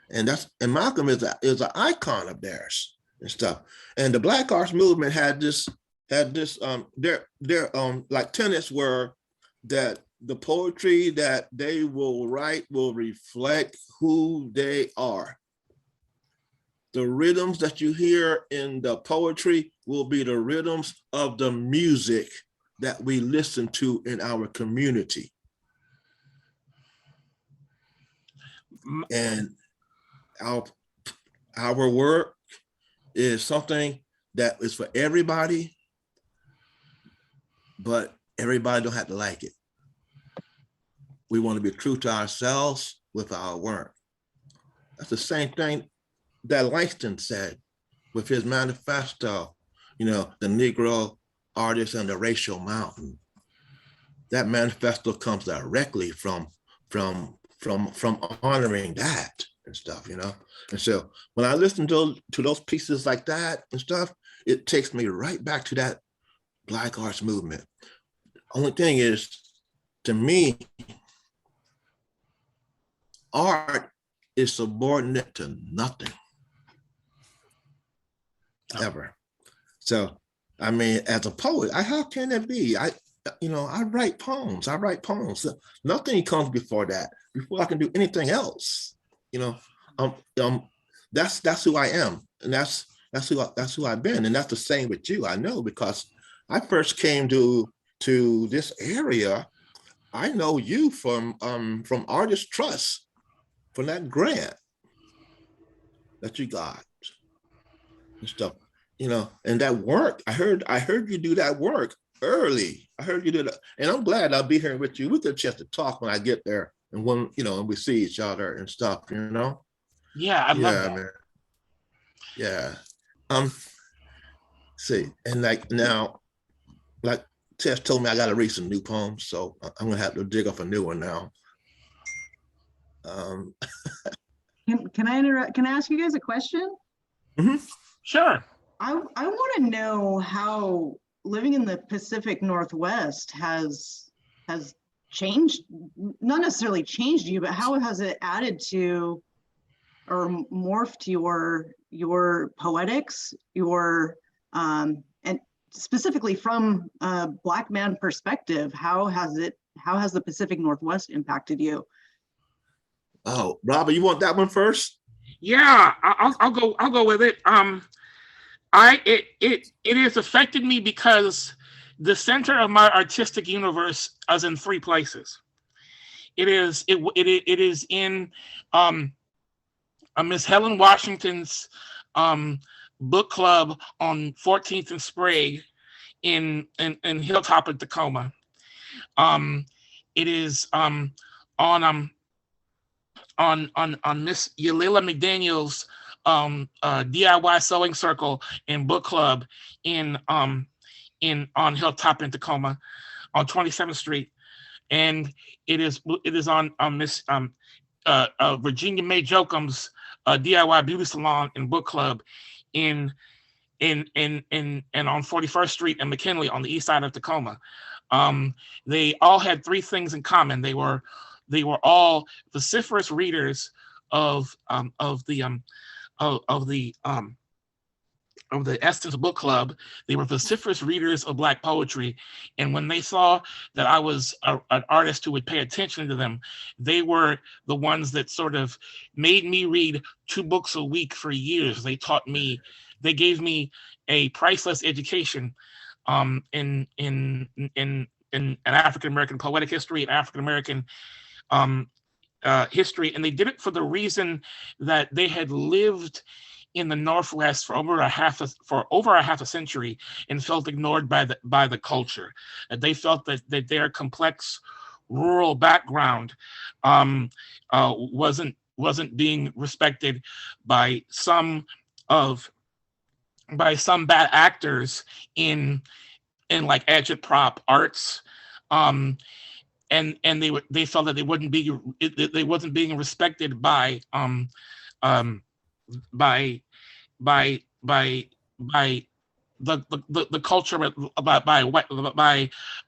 And Malcolm is an icon of theirs and stuff. And the Black arts movement had this their like tenets were that the poetry that they will write will reflect who they are. The rhythms that you hear in the poetry will be the rhythms of the music that we listen to in our community. And our work is something that is for everybody, but everybody don't have to like it. We want to be true to ourselves with our work. That's the same thing that Langston said with his manifesto, you know, the Negro artist and the racial mountain. That manifesto comes directly from honoring that and stuff, you know. And so when I listen to those pieces like that and stuff, it takes me right back to that Black arts movement. Only thing is, to me, art is subordinate to nothing. Ever. So, I mean, as a poet, how can it be? I write poems. So nothing comes before that, before I can do anything else. You know, that's who I am, and that's who I've been, and that's the same with you. I know, because I first came to this area. I know you from Artist Trust, from that grant that you got and stuff, you know, and that work. I heard you do that work early. I heard you did, and I'm glad I'll be here with you. We get a chance to talk when I get there, and when and we see each other and stuff. Yeah, I love Yeah, that. man. Yeah. See, and like now, like Tess told me, I got to read some new poems, so I'm gonna have to dig up a new one now. Can I interrupt? Can I ask you guys a question? Sure. I want to know how living in the Pacific Northwest has changed, not necessarily changed you, but how has it added to or morphed your poetics, and specifically from a Black man perspective, how has the Pacific Northwest impacted you? Oh, Robert, you want that one first? Yeah, I'll go with it. It has affected me because the center of my artistic universe is in three places. It is in Miss Helen Washington's book club on 14th and Sprague in Hilltop in Tacoma. It is on Miss Yalela McDaniel's DIY sewing circle and book club on Hilltop in Tacoma on 27th Street, and it is on Miss Virginia Mae Jocum's DIY beauty salon and book club in on 41st Street and McKinley on the east side of Tacoma. They all had three things in common. They were all vociferous readers of the Essence Book Club. They were vociferous readers of Black poetry, and when they saw that I was an artist who would pay attention to them, they were the ones that sort of made me read 2 books a week for years. They gave me a priceless education in an African American poetic history and African American history, and they did it for the reason that they had lived in the Northwest for over a half a century and felt ignored by the culture. They felt that their complex rural background wasn't being respected by some bad actors in like agitprop arts. And they felt that they wasn't being respected by the culture,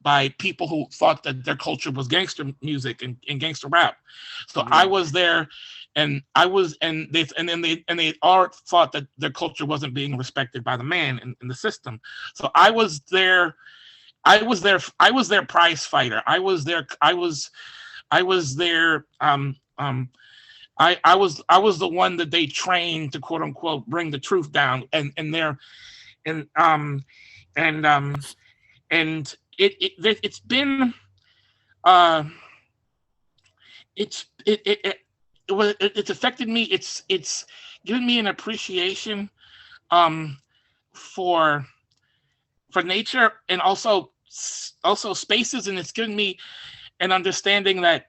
by people who thought that their culture was gangster music and gangster rap. So I was there, and they all thought that their culture wasn't being respected by the man in the system. So I was their prize fighter. I was the one that they trained to, quote unquote, bring the truth down, and it's been it's affected me. It's given me an appreciation for nature, and also spaces, and it's given me an understanding that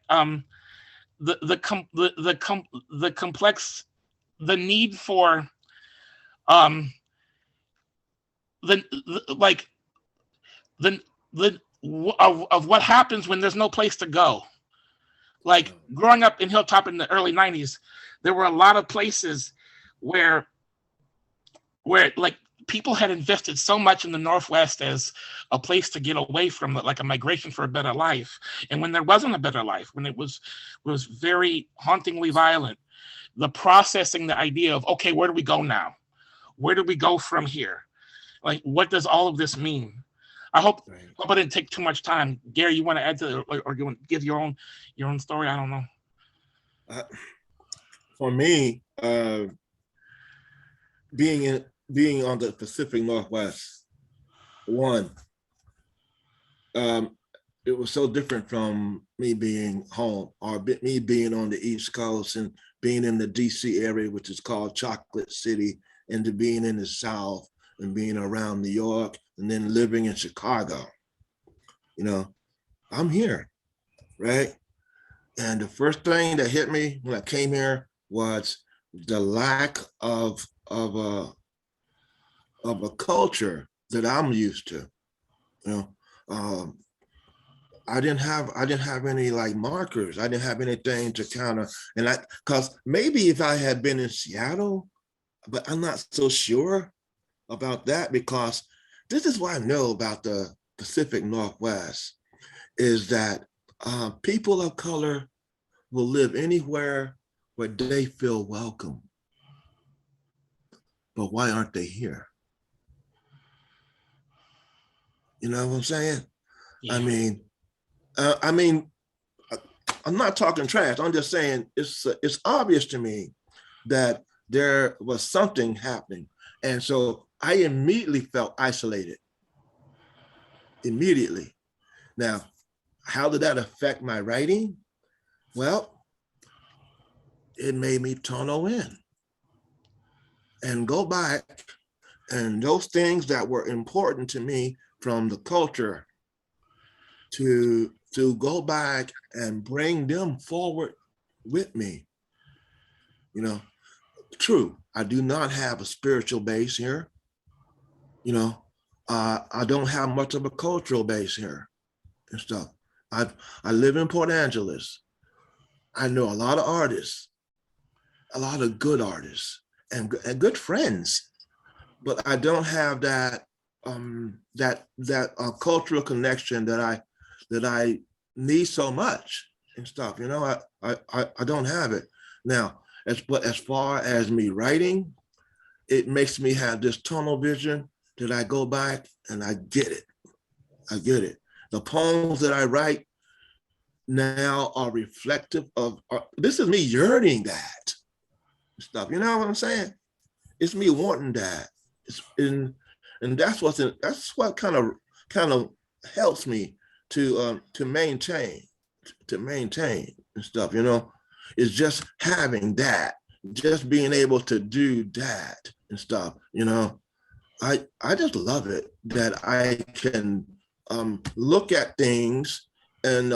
the complex, the need for of what happens when there's no place to go. Like growing up in Hilltop in the early 90s, there were a lot of places where like people had invested so much in the Northwest as a place to get away from, like a migration for a better life. And when there wasn't a better life, when it was very hauntingly violent, the processing, the idea of, okay, where do we go now? Where do we go from here? Like, what does all of this mean? I hope I didn't take too much time. Gary, you want to add to it, or you want to give your own story? I don't know. For me, being on the Pacific Northwest, it was so different from me being home, or me being on the East Coast and being in the DC area, which is called Chocolate City, and to being in the South and being around New York, and then living in Chicago. you know, I'm here, right? And the first thing that hit me when I came here was the lack of a culture that I'm used to. You know, I didn't have any like markers. I didn't have anything to kind of, and because maybe if I had been in Seattle, but I'm not so sure about that, because this is what I know about the Pacific Northwest is that people of color will live anywhere where they feel welcome. But why aren't they here? You know what I'm saying? Yeah. I mean, I'm not talking trash. I'm just saying it's obvious to me that there was something happening, and so I immediately felt isolated. Immediately. Now, how did that affect my writing? Well, it made me tunnel in and go back, and those things that were important to me from the culture to go back and bring them forward with me. You know, true, I do not have a spiritual base here. You know, I don't have much of a cultural base here and stuff. I live in Port Angeles. I know a lot of artists, a lot of good artists, and good friends, but I don't have that cultural connection that I need so much and stuff. You know, I don't have it now. But as far as me writing, it makes me have this tunnel vision that I go back and I get it. I get it. The poems that I write now are reflective of, this is me yearning that stuff. You know what I'm saying? It's me wanting that. And that's what kind of helps me to maintain and stuff. You know, is just having that, just being able to do that and stuff. You know, I just love it that I can look at things and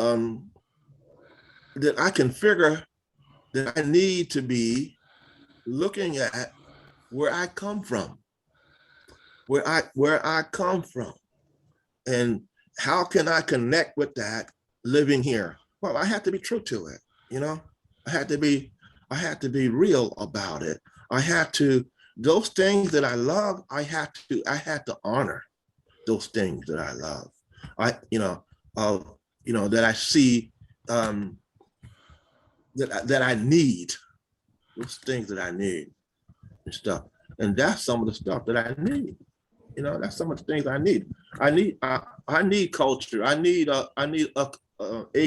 that I can figure that I need to be looking at where I come from, where I come from, and how can I connect with that living here? Well, I have to be true to it. You know, I had to be real about it. I had to, those things that I love, I had to honor those things that I love. That I see that I need, those things that I need and stuff. And that's some of the stuff that I need. You know, that's some of the things I need. I need culture. I need a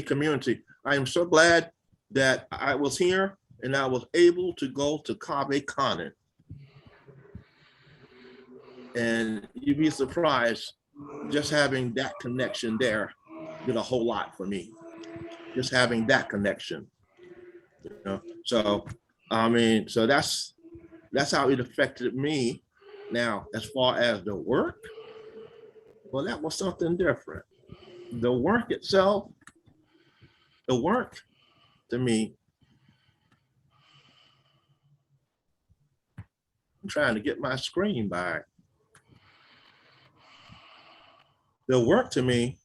community. I am so glad that I was here and I was able to go to Cave Canem. And you'd be surprised, just having that connection there did a whole lot for me. Just having that connection, you know. So I mean, so that's how it affected me. Now, as far as the work, well, that was something different. The work itself, the work to me, I'm trying to get my screen back. The work to me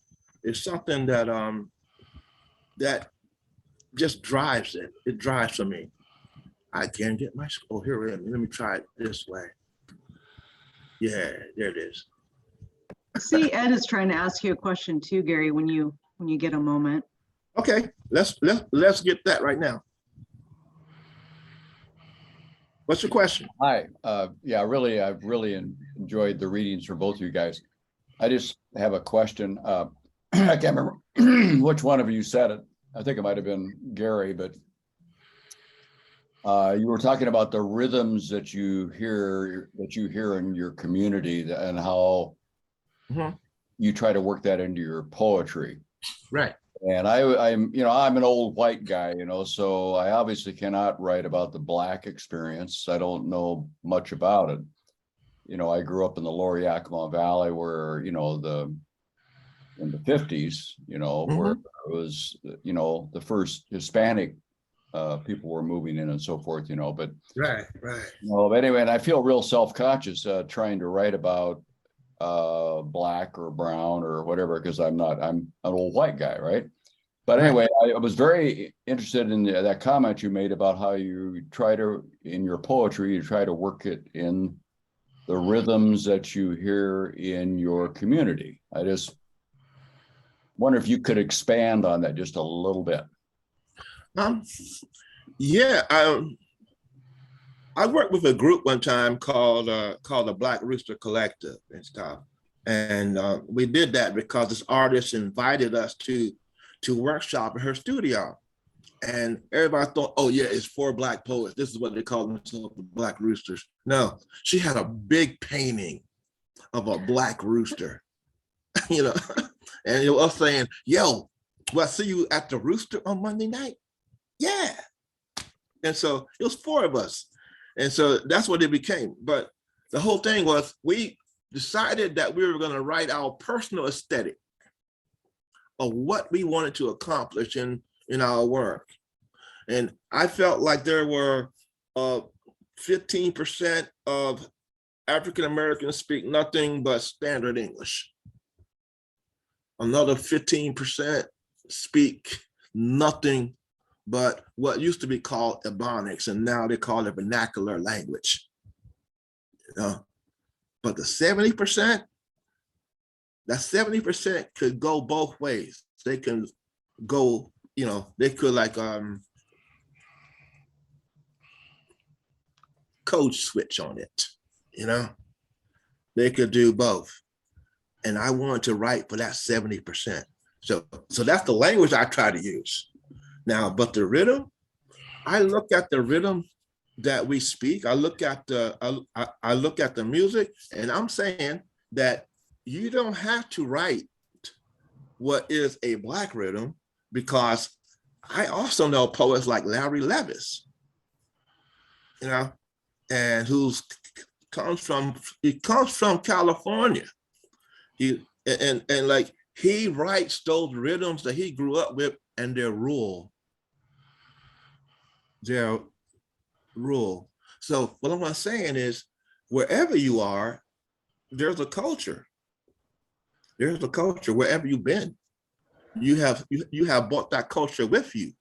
is something that that just drives it. It drives for me. I can't get my, oh, here it is. Let me try it this way. Yeah, there it is. See, Ed is trying to ask you a question too, Gary, when you get a moment. Okay, let's get that right now. What's your question? Hi, yeah, really, I've really enjoyed the readings from both of you guys. I just have a question. I can't remember which one of you said it. I think it might have been Gary, but you were talking about the rhythms that you hear in your community and how you try to work that into your poetry. Right. And I'm an old white guy, so I obviously cannot write about the Black experience. I don't know much about it. I grew up in the Lower Yakima Valley where, in the 50s, you know, where it was, you know, the first Hispanic people were moving in and so forth, you know, but right. you know, but anyway, and I feel real self-conscious trying to write about black or brown or whatever, because I'm an old white guy, right? But anyway, I was very interested in that comment you made about how you try to, in your poetry, you try to work it in the rhythms that you hear in your community. I just wonder if you could expand on that just a little bit. Yeah, I worked with a group one time called the Black Rooster Collective and stuff, and we did that because this artist invited us to workshop in her studio, and everybody thought, oh yeah, it's for Black poets. This is what they call themselves, the Black Roosters. No, she had a big painting of a black rooster, you know, and it was saying, yo, well, see you at the Rooster on Monday night. Yeah. And so it was 4 of us. And so that's what it became. But the whole thing was, we decided that we were going to write our personal aesthetic of what we wanted to accomplish in our work. And I felt like there were 15% of African Americans speak nothing but standard English. Another 15% speak nothing but what used to be called Ebonics, and now they call it vernacular language. You know? But the 70%, that 70% could go both ways. They can go, you know, they could like code switch on it, you know? They could do both. And I wanted to write for that 70%. So that's the language I try to use. Now, but the rhythm, I look at the rhythm that we speak. I look at the music, and I'm saying that you don't have to write what is a Black rhythm, because I also know poets like Larry Levis, you know, and he comes from California. And like he writes those rhythms that he grew up with, and they're rural. They're rural. So what I'm saying is, wherever you are, there's a culture. There's a culture wherever you've been. You have brought that culture with you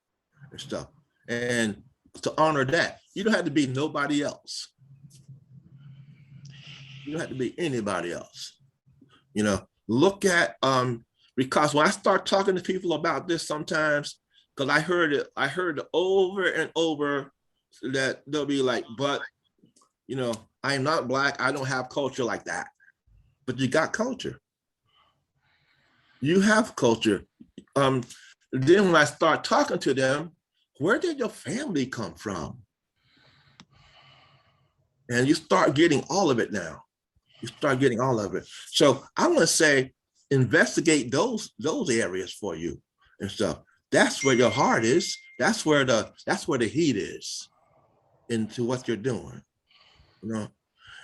and stuff. And to honor that, you don't have to be nobody else. You don't have to be anybody else. You know, look at because when I start talking to people about this sometimes, because I heard it over and over, that they'll be like, but you know, I'm not Black, I don't have culture like that. But you got culture. You have culture. Then when I start talking to them, where did your family come from? And you start getting all of it now. You start getting all of it. So I want to say, investigate those areas for you and stuff. That's where your heart is. That's where the heat is into what you're doing, you know.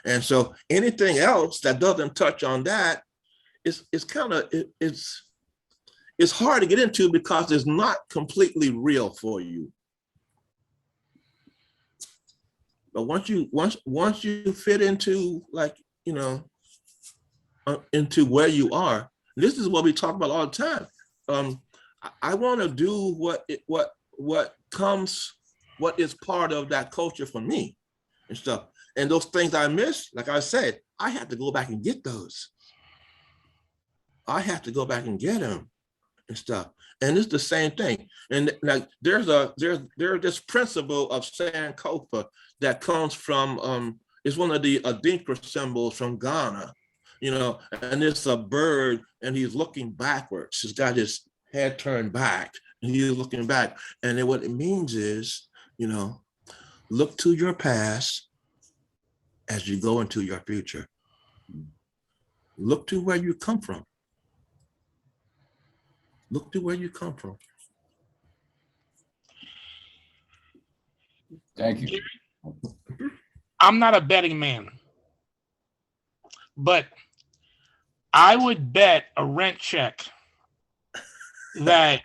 And so anything else that doesn't touch on that is kind of it's hard to get into, because it's not completely real for you. But once you fit into, like, you know, into where you are, this is what we talk about all the time. I want to do what is part of that culture for me and stuff. And those things I missed, like I said, I have to go back and get those. I have to go back and get them and stuff. And it's the same thing. And like there's this principle of Sankofa that comes from it's one of the Adinkra symbols from Ghana, you know, and it's a bird and he's looking backwards. He's got his head turned back and he's looking back. And then what it means is, you know, look to your past as you go into your future. Look to where you come from. Look to where you come from. Thank you. I'm not a betting man, but I would bet a rent check that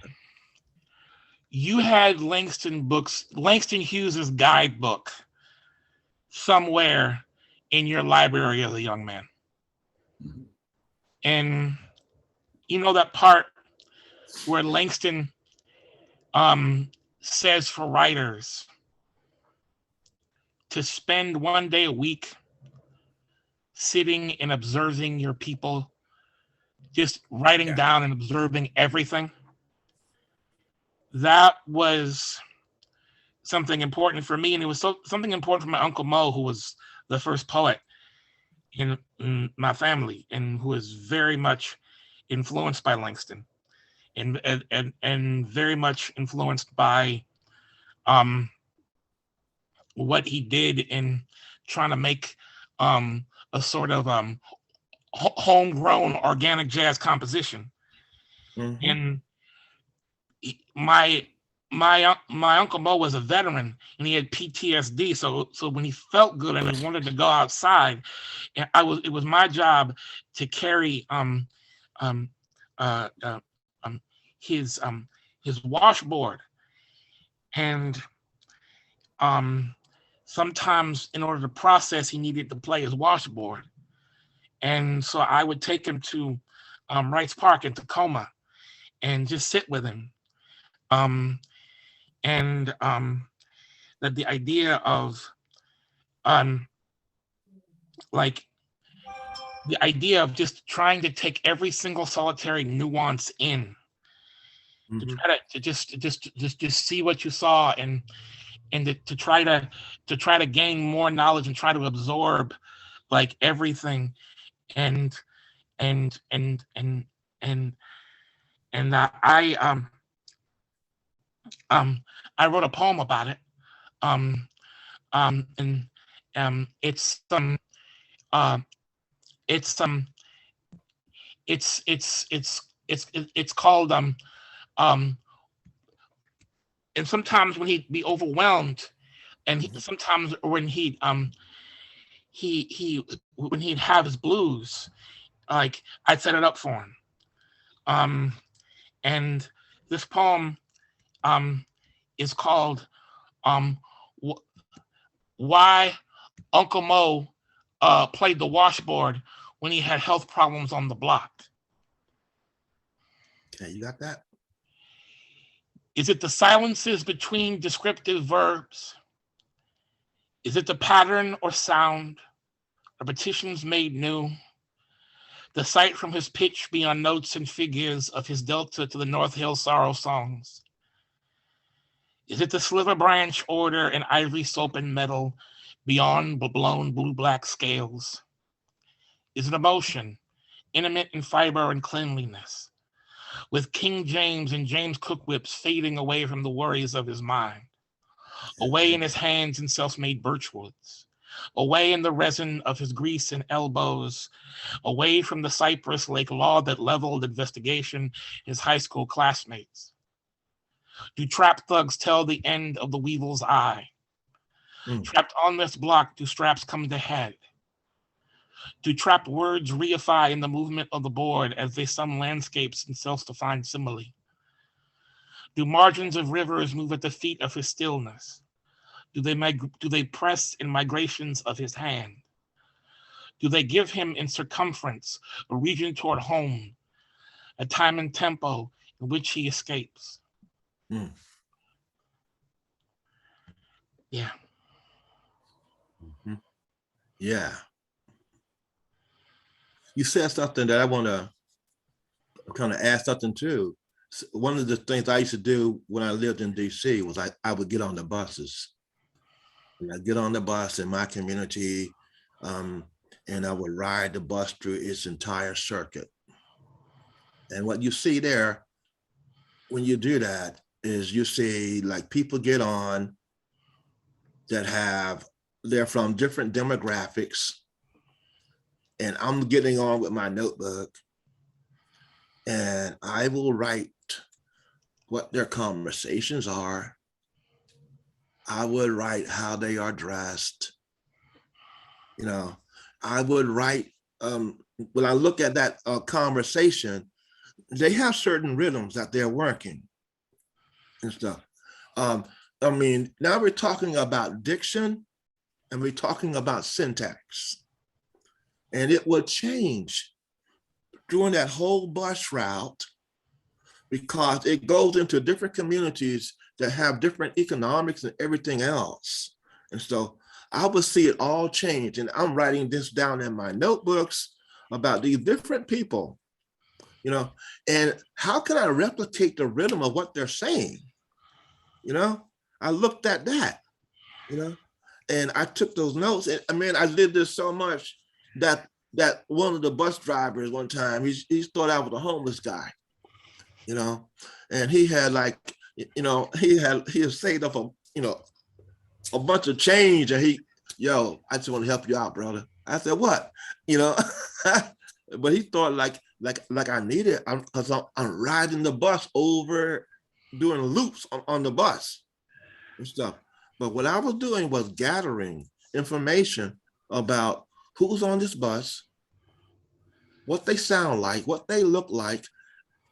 you had Langston Hughes's guidebook somewhere in your library as a young man. And you know that part where Langston says for writers to spend one day a week sitting and observing your people, just writing down and observing everything. That was something important for me, and it was something important for my Uncle Mo, who was the first poet in my family and who is very much influenced by Langston and very much influenced by what he did in trying to make a sort of homegrown organic jazz composition. Mhm. And my Uncle Mo was a veteran and he had PTSD. So when he felt good and he wanted to go outside, it was my job to carry his washboard. And sometimes in order to process, he needed to play his washboard. And so I would take him to Wrights Park in Tacoma and just sit with him. That the idea of just trying to take every single solitary nuance in, to try to just see what you saw and to try to gain more knowledge and try to absorb like everything and I wrote a poem about it. It's called and sometimes when he'd be overwhelmed and sometimes when he'd have his blues, like I'd set it up for him. And this poem is called Why Uncle Mo Played the Washboard When He Had Health Problems on the Block. Okay, you got that? Is it the silences between descriptive verbs? Is it the pattern or sound, repetitions made new? The sight from his pitch beyond notes and figures of his delta to the North Hill sorrow songs? Is it the sliver branch order and ivory soap and metal beyond blown blue-black scales? Is it emotion, intimate in fiber and cleanliness, with King James and James Cook whips fading away from the worries of his mind, away in his hands and self-made birchwoods, away in the resin of his grease and elbows, away from the Cypress Lake law that leveled investigation his high school classmates? Do trap thugs tell the end of the weevil's eye? Trapped on this block, do straps come to head? Do trapped words reify in the movement of the board as they sum landscapes in self-defined simile? Do margins of rivers move at the feet of his stillness? Do they press in migrations of his hand? Do they give him in circumference a region toward home, a time and tempo in which he escapes? Yeah. Yeah. You said something that I want to kind of add something to. One of the things I used to do when I lived in DC was I would get on the buses. I'd get on the bus in my community, and I would ride the bus through its entire circuit. And what you see there, when you do that, is you see like people get on that they're from different demographics, and I'm getting on with my notebook and I will write what their conversations are. I would write how they are dressed. You know, I would write, when I look at that conversation, they have certain rhythms that they're working and stuff. I mean, now we're talking about diction and we're talking about syntax. And it will change during that whole bus route because it goes into different communities that have different economics and everything else. And so I would see it all change. And I'm writing this down in my notebooks about these different people, you know, and how can I replicate the rhythm of what they're saying? You know, I looked at that, you know, and I took those notes. And I mean, I did this so much that one of the bus drivers one time, he thought I was a homeless guy, you know, and he had like, you know, he had saved up a bunch of change, and yo, I just want to help you out, brother. I said, what? You know, but he thought like I need it because I'm riding the bus over, doing loops on the bus and stuff. But what I was doing was gathering information about who's on this bus, what they sound like, what they look like,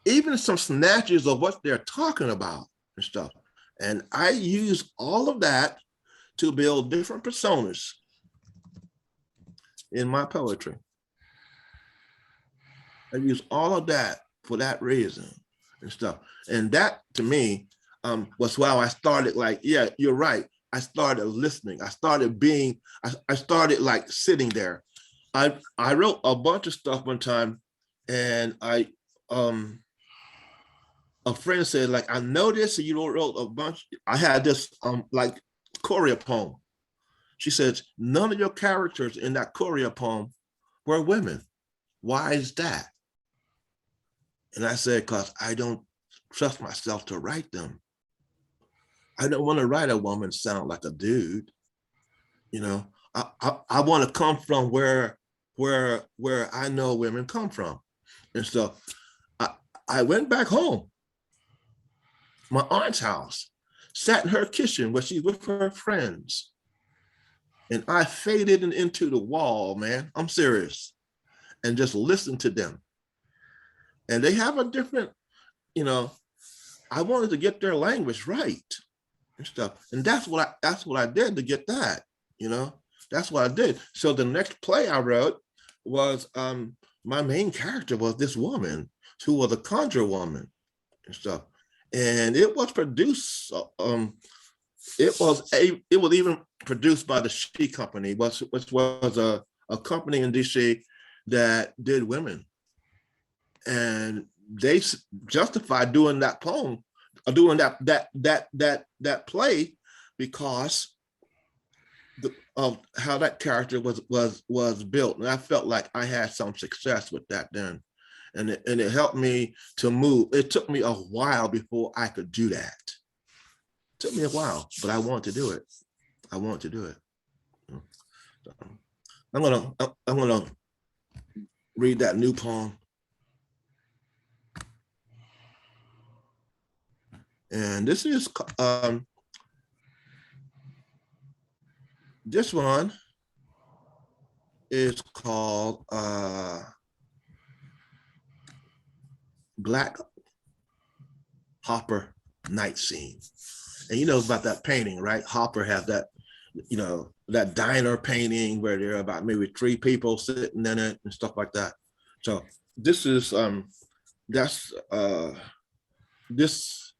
even some snatches of what they're talking about and stuff. And I use all of that to build different personas in my poetry. I use all of that for that reason and stuff. And that to me was why I started like, yeah, you're right. I started listening. I started like sitting there. I wrote a bunch of stuff one time, and a friend said, like, I noticed you wrote a bunch. I had this like Korea poem. She says, none of your characters in that Korea poem were women. Why is that? And I said, because I don't trust myself to write them. I don't want to write a woman sound like a dude. You know, I want to come from where I know women come from. And so I went back home, my aunt's house, sat in her kitchen where she's with her friends. And I faded into the wall, man. I'm serious. And just listened to them. And they have a different, you know, I wanted to get their language right and stuff. And that's what I did to get that, you know, that's what I did. So the next play I wrote was my main character was this woman who was a conjure woman and stuff. And it was produced, it was even produced by the She Company, which was a company in DC that did women. And they justified doing that poem, or doing that play because of how that character was built. And I felt like I had some success with that then. And it helped me to move. It took me a while before I could do that. It took me a while, but I want to do it. I want to do it. I'm gonna read that new poem. And this is this one is called Black Hopper Night Scene. And you know about that painting, right? Hopper has that, you know, that diner painting where there are about maybe 3 people sitting in it and stuff like that. So this is this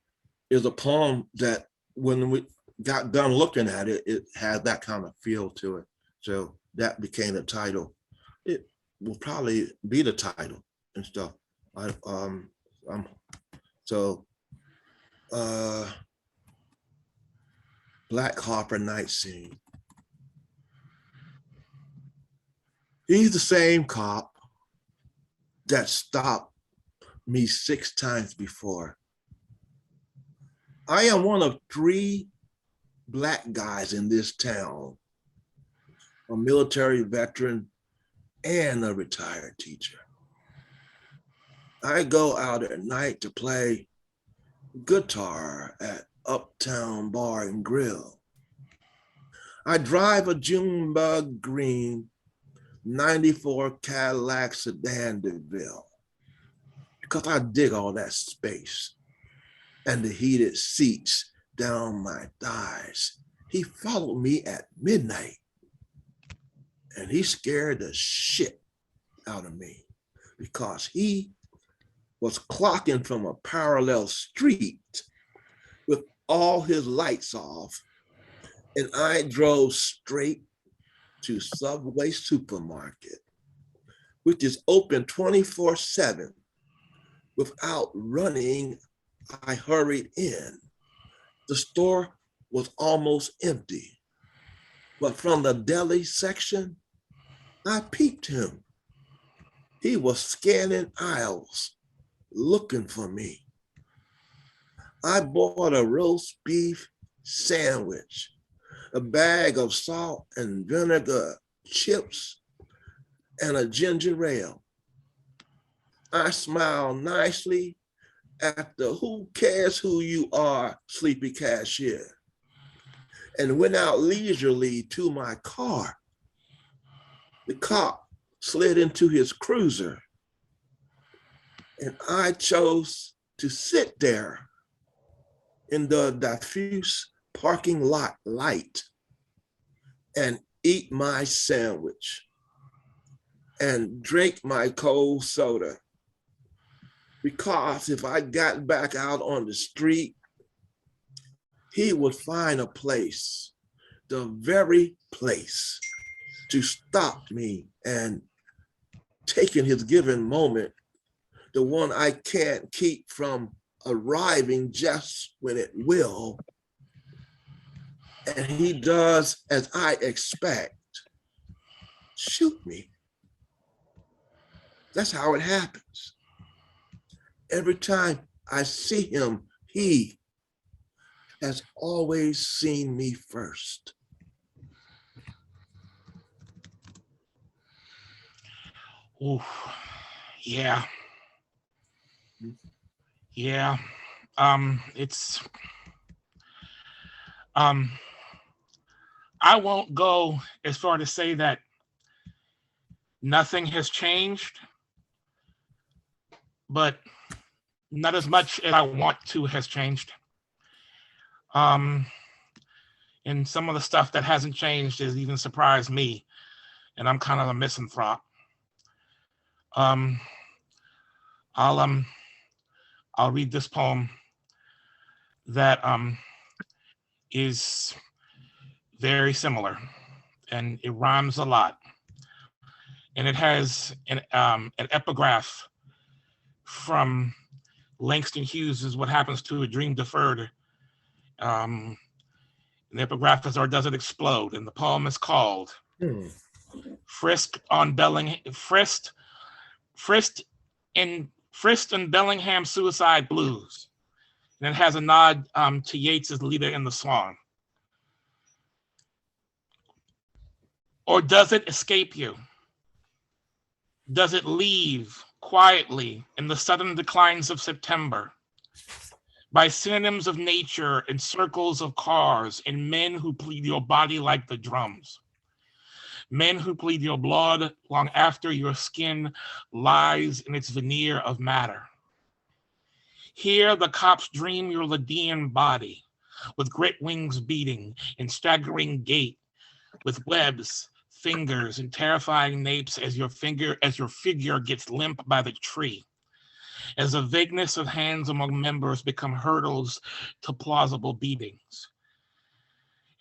is a poem that when we got done looking at it, it had that kind of feel to it. So that became the title. It will probably be the title and stuff. Black Hopper Night Scene. He's the same cop that stopped me 6 times before. I am one of 3 Black guys in this town, a military veteran and a retired teacher. I go out at night to play guitar at Uptown Bar and Grill. I drive a Junebug green 94 Cadillac sedan DeVille. because I dig all that space and the heated seats down my thighs. He followed me at midnight and he scared the shit out of me because he was clocking from a parallel street with all his lights off, and I drove straight to Subway Supermarket, which is open 24/7. Without running, I hurried in. The store was almost empty, but from the deli section, I peeped him. He was scanning aisles, looking for me. I bought a roast beef sandwich, a bag of salt and vinegar chips, and a ginger ale. I smiled nicely at the "who cares who you are" sleepy cashier and went out leisurely to my car. The cop slid into his cruiser and I chose to sit there in the LiTFUSE parking lot light and eat my sandwich and drink my cold soda. Because if I got back out on the street, he would find a place, the very place, to stop me and take in his given moment, the one I can't keep from arriving just when it will. And he does as I expect, shoot me. That's how it happens. Every time I see him, he has always seen me first. Ooh, yeah. Yeah. It's I won't go as far to say that nothing has changed, but not as much as I want to has changed. And some of the stuff that hasn't changed has even surprised me, and I'm kind of a misanthrope. I'll read this poem that is very similar, and it rhymes a lot, and it has an epigraph from Langston Hughes, is What Happens to a Dream Deferred. The epigraph is, or does it explode? And the poem is called Frisked in Bellingham Suicide Blues. And it has a nod to Yeats's leader in the song. Or does it escape you? Does it leave quietly in the sudden declines of September, by synonyms of nature and circles of cars and men who plead your body like the drums? Men who plead your blood long after your skin lies in its veneer of matter. Here the cops dream your Lydian body with great wings beating and staggering gait, with webs, fingers, and terrifying napes as your figure gets limp by the tree. As the vagueness of hands among members become hurdles to plausible beatings.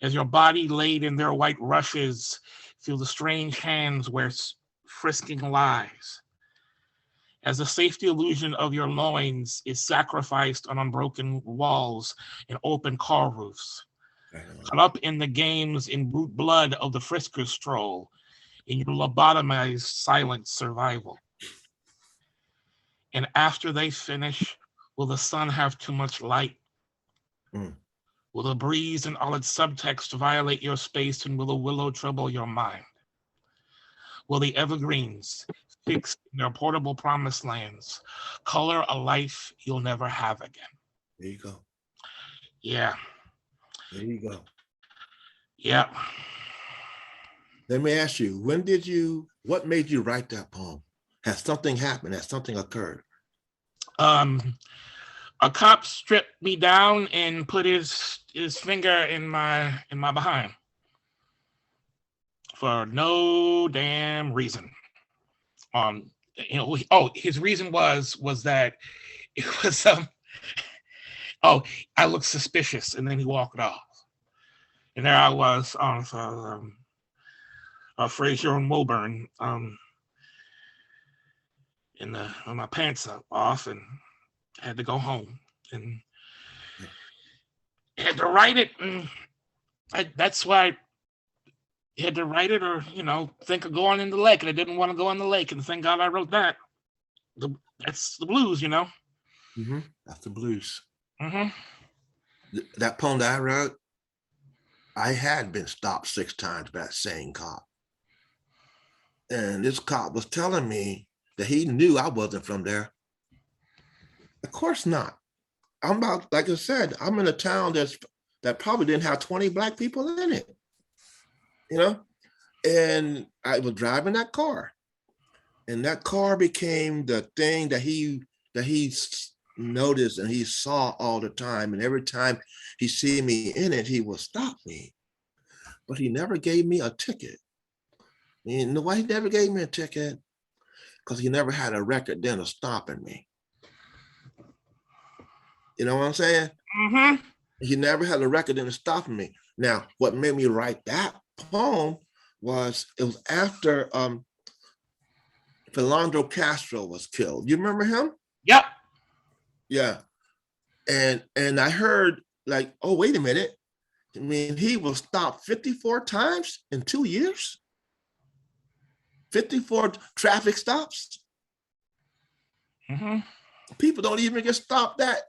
As your body laid in their white rushes, feel the strange hands where frisking lies. As the safety illusion of your loins is sacrificed on unbroken walls and open car roofs. Caught up in the games in brute blood of the frisker stroll, in your lobotomized silent survival. And after they finish, will the sun have too much light? Will the breeze and all its subtext violate your space, and will the willow trouble your mind? Will the evergreens, fixed in their portable promised lands, color a life you'll never have again? There you go. Yeah. There you go. Yeah. Let me ask you, what made you write that poem? Has something happened? Has something occurred? A cop stripped me down and put his finger in my behind for no damn reason. His reason was that it was I looked suspicious, and then he walked off, and there I was on Fraser and Woburn, with my pants off, and I had to go home and had to write it, and that's why I had to write it, or think of going in the lake, and I didn't want to go in the lake, and thank God I wrote that. That's the blues, Mm-hmm. That's the blues. Mm-hmm. That poem that I wrote, I had been stopped 6 times by that same cop. And this cop was telling me that he knew I wasn't from there. Of course not. I'm about, like I said, I'm in a town that probably didn't have 20 Black people in it, And I was driving that car, and that car became the thing that he noticed and he saw all the time. And every time he see me in it, he would stop me. But he never gave me a ticket. You know why he never gave me a ticket? Because he never had a record then of stopping me. You know what I'm saying? Mm-hmm. He never had a record then of stopping me. Now, what made me write that poem was, it was after Philando Castro was killed. You remember him? Yep. Yeah. And I heard, like, oh, wait a minute. I mean, he was stopped 54 times in 2 years. 54 traffic stops. Mm-hmm. People don't even get stopped that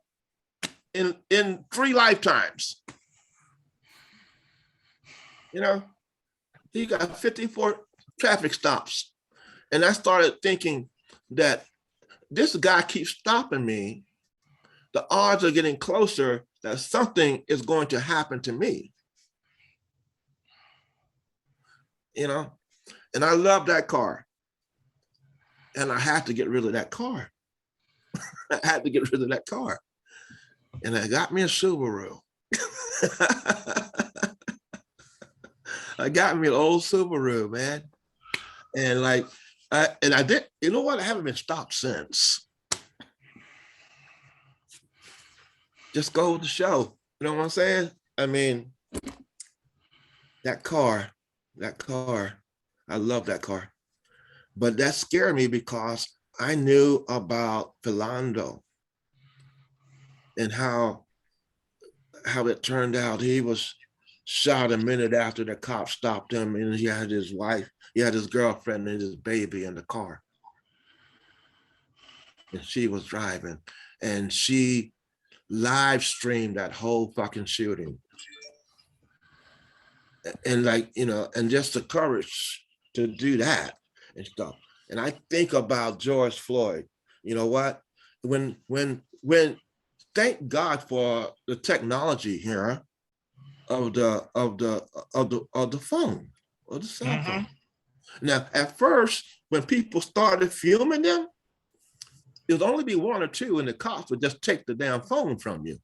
in 3 lifetimes. He got 54 traffic stops. And I started thinking that this guy keeps stopping me. The odds are getting closer that something is going to happen to me. And I love that car. And I had to get rid of that car. I had to get rid of that car. And I got me a Subaru. I got me an old Subaru, man. And I did, you know what? I haven't been stopped since. Just go with the show. You know what I'm saying? I mean, that car, I love that car. But that scared me because I knew about Philando and how it turned out. He was shot a minute after the cop stopped him, and he had his wife, he had his girlfriend and his baby in the car. And she was driving, and she live streamed that whole fucking shooting. And and just the courage to do that and stuff. And I think about George Floyd. You know what? When thank God for the technology here of the phone, or the cell phone. Now, at first, when people started filming them, it would only be 1 or 2, and the cops would just take the damn phone from you.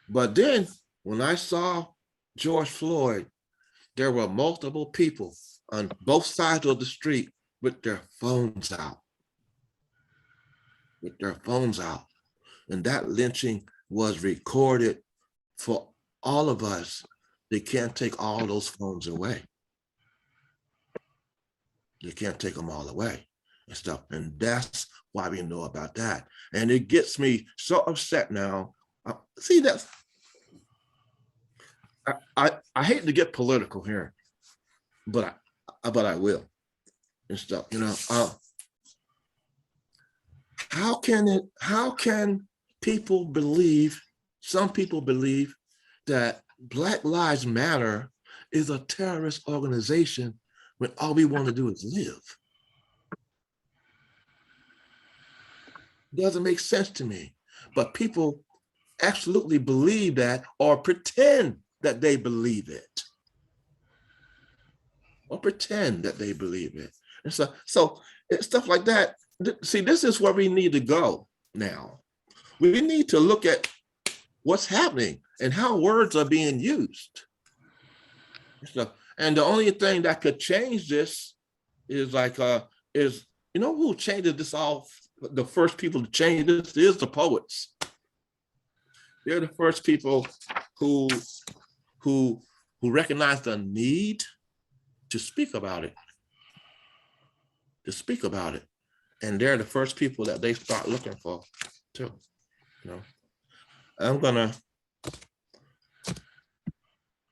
But then, when I saw George Floyd, there were multiple people on both sides of the street with their phones out. And that lynching was recorded for all of us. They can't take all those phones away. You can't take them all away and stuff. And that's why we know about that. And it gets me so upset now. See, that's, I hate to get political here, but I will and stuff, How can people believe, some people believe, that Black Lives Matter is a terrorist organization when all we want to do is live? It doesn't make sense to me. But people absolutely believe that, or pretend that they believe it. And so it's stuff like that see, this is where we need to go now. We need to look at what's happening and how words are being used. So, and the only thing that could change this is you know who changes this all? The first people to change this is the poets. They're the first people who recognize the need to speak about it. And they're the first people that they start looking for too. You know,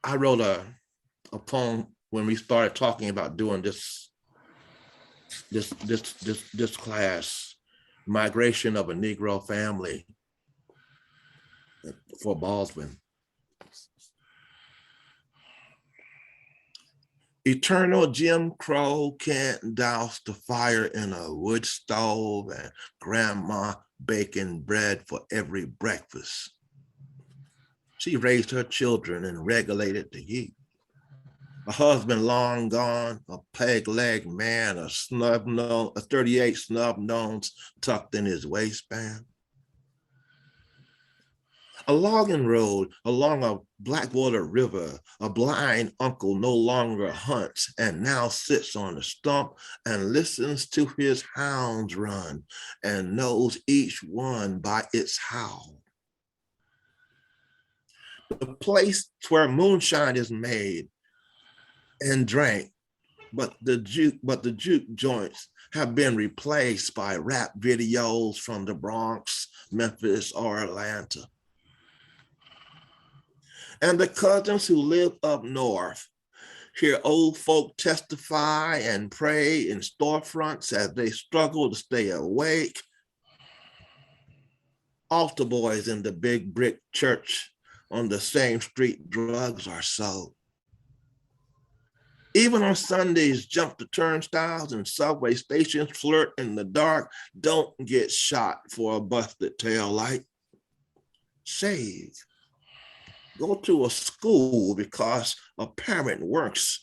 I wrote a poem when we started talking about doing this class, Migration of a Negro Family, for Baldwin. Eternal Jim Crow can't douse the fire in a wood stove, and grandma baking bread for every breakfast. She raised her children and regulated the heat. A husband long gone, a peg-legged man, a 38 snub nose tucked in his waistband. A logging road along a Blackwater River, a blind uncle no longer hunts and now sits on a stump and listens to his hounds run and knows each one by its howl. The place where moonshine is made and drank, but the juke joints have been replaced by rap videos from the Bronx, Memphis, or Atlanta. And the cousins who live up north hear old folk testify and pray in storefronts as they struggle to stay awake. Altar boys in the big brick church on the same street drugs are sold. Even on Sundays, jump the turnstiles and subway stations, flirt in the dark, don't get shot for a busted taillight. Save. Go to a school because a parent works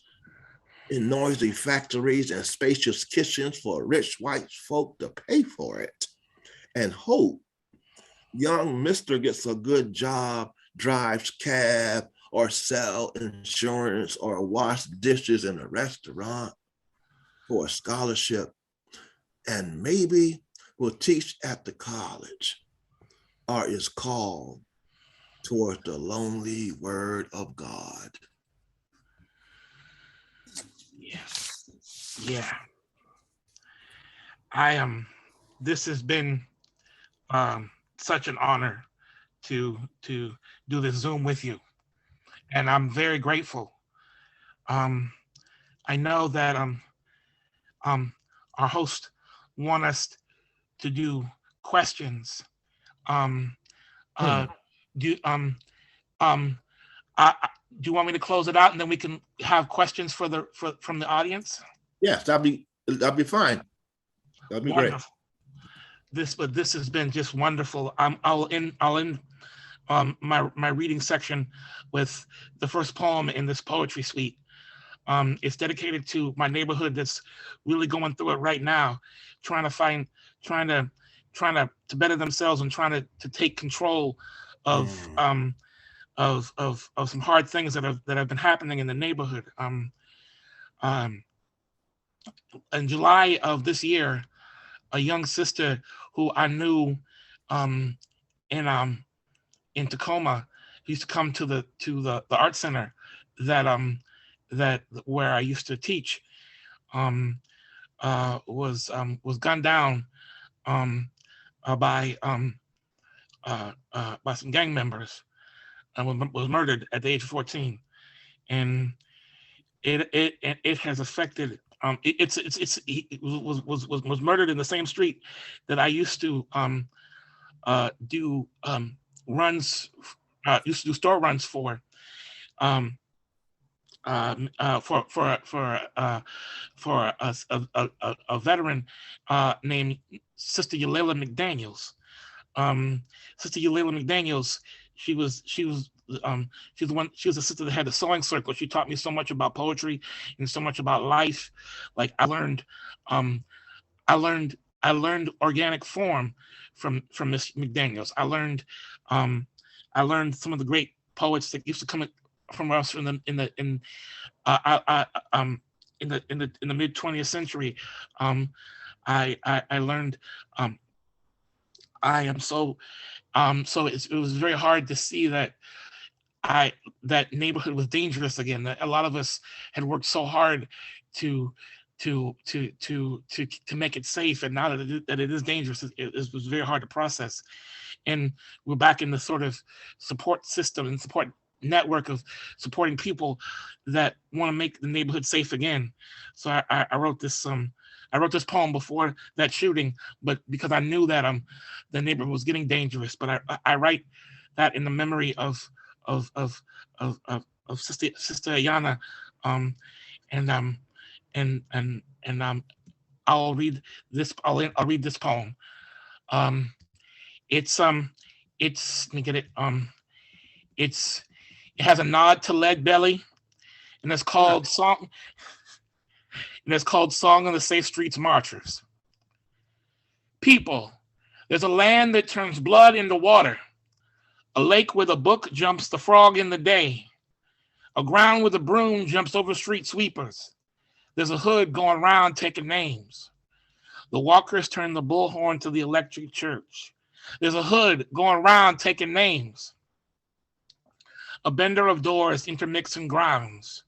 in noisy factories and spacious kitchens for rich white folk to pay for it. And hope young mister gets a good job, drives cab, or sell insurance, or wash dishes in a restaurant for a scholarship, and maybe will teach at the college or is called toward the lonely word of God. Yeah. This has been such an honor to do this Zoom with you. And I'm very grateful. I know that our host want us to do questions. Do you want me to close it out and then we can have questions from the audience? Yes, that'd be fine. That'd be wonderful. Great. This has been just wonderful. I'll end my reading section with the first poem in this poetry suite. It's dedicated to my neighborhood that's really going through it right now, trying to better themselves and trying to take control of some hard things that have been happening in the neighborhood. In July of this year, a young sister who I knew in Tacoma used to come to the art center that where I used to teach, was gunned down by some gang members and was murdered at the age of 14, and it has affected. It was murdered in the same street that I used to do runs. Used to do store runs for a veteran named Sister Eulela McDaniels. Sister Eulela McDaniels, she was the sister that had the sewing circle. She taught me so much about poetry and so much about life. Like I learned I learned organic form from Miss McDaniels. I learned some of the great poets that used to come from us in the mid 20th century. I learned. I am so it was very hard to see that that neighborhood was dangerous again. That a lot of us had worked so hard to make it safe, and now that it is dangerous, it was very hard to process. And we're back in the sort of support system and support network of supporting people that want to make the neighborhood safe again. So I wrote this poem before that shooting, but because I knew that the neighborhood was getting dangerous. But I write that in the memory of Sister Ayana, and I'll read this. I'll read this poem. It's let me get it. It has a nod to Lead Belly, and it's called Song. And it's called Song on the Safe Streets Marchers. People, there's a land that turns blood into water, a lake where the book jumps the frog in the day, a ground where the broom jumps over street sweepers. There's a hood going round taking names. The walkers turn the bullhorn to the electric church. There's a hood going round taking names. A bender of doors intermixing grounds.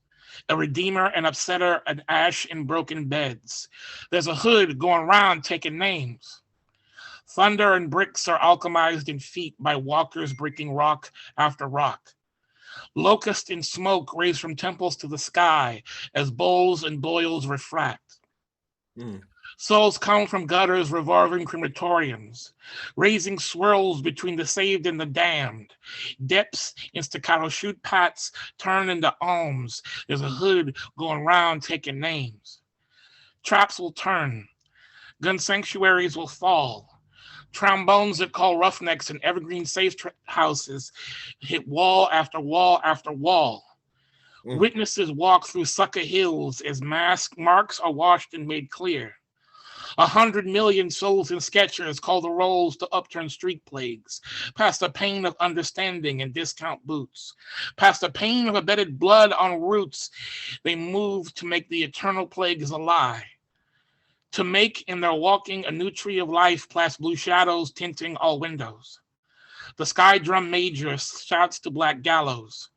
A redeemer, an upsetter, an ash in broken beds. There's a hood going round taking names. Thunder and bricks are alchemized in feet by walkers breaking rock after rock. Locust and smoke raise from temples to the sky as bowls and boils refract. Souls come from gutters revolving crematoriums, raising swirls between the saved and the damned. Depths in staccato shoot pats turn into alms. There's a hood going round taking names. Traps will turn. Gun sanctuaries will fall. Trombones that call roughnecks and evergreen safe houses hit wall after wall after wall. Witnesses walk through sucker hills as marks are washed and made clear. 100 million souls in sketchers call the rolls to upturn street plagues, past the pain of understanding and discount boots, past the pain of embedded blood on roots. They move to make the eternal plagues a lie, to make in their walking a new tree of life past blue shadows tinting all windows. The sky drum major shouts to black gallows.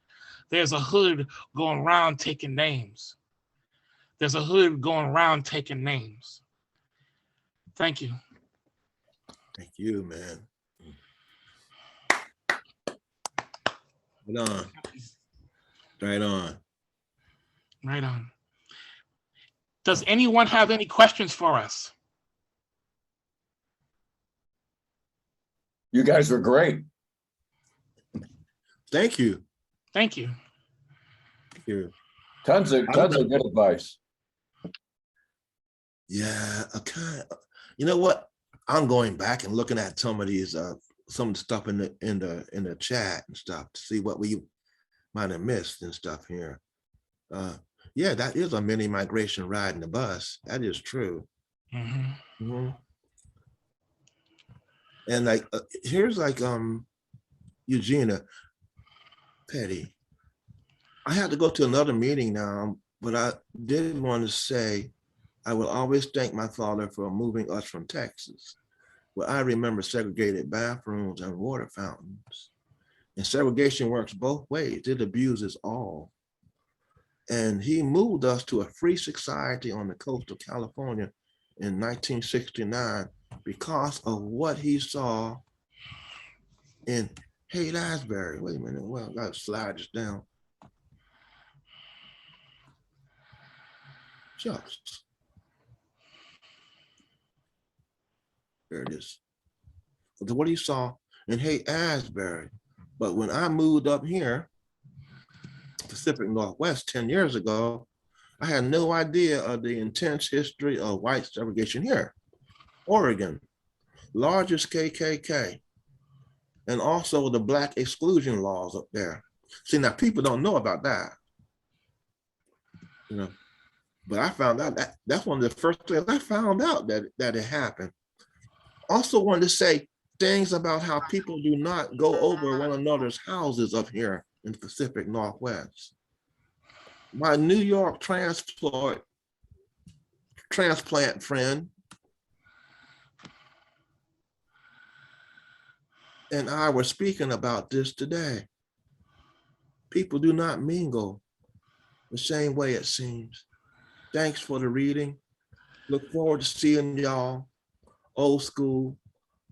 There's a hood going round taking names. There's a hood going round taking names. Thank you. Thank you, man. Right on. Right on. Right on. Does anyone have any questions for us? You guys were great. Thank you. Thank you. Thank you. Tons of good advice. Yeah, you know what? I'm going back and looking at some of these some of the stuff in the chat and stuff to see what we might have missed and stuff here. Yeah, that is a mini migration ride in the bus. That is true. And like here's like Eugenia Petty. I had to go to another meeting now, but I did want to say I will always thank my father for moving us from Texas, where I remember segregated bathrooms and water fountains. And segregation works both ways. It abuses all. And he moved us to a free society on the coast of California in 1969 because of what he saw in Haight-Ashbury. Wait a minute, well, I gotta slide this down. Just. There it is. What he saw in Haight-Ashbury. But when I moved up here, Pacific Northwest 10 years ago, I had no idea of the intense history of white segregation here. Oregon, largest KKK, and also the Black exclusion laws up there. See, now people don't know about that. You know, but I found out that's one of the first things I found out that it happened. also wanted to say things about how people do not go over one another's houses up here in the Pacific Northwest. My New York transplant friend and I were speaking about this today. People do not mingle the same way, it seems. Thanks for the reading. Look forward to seeing y'all old school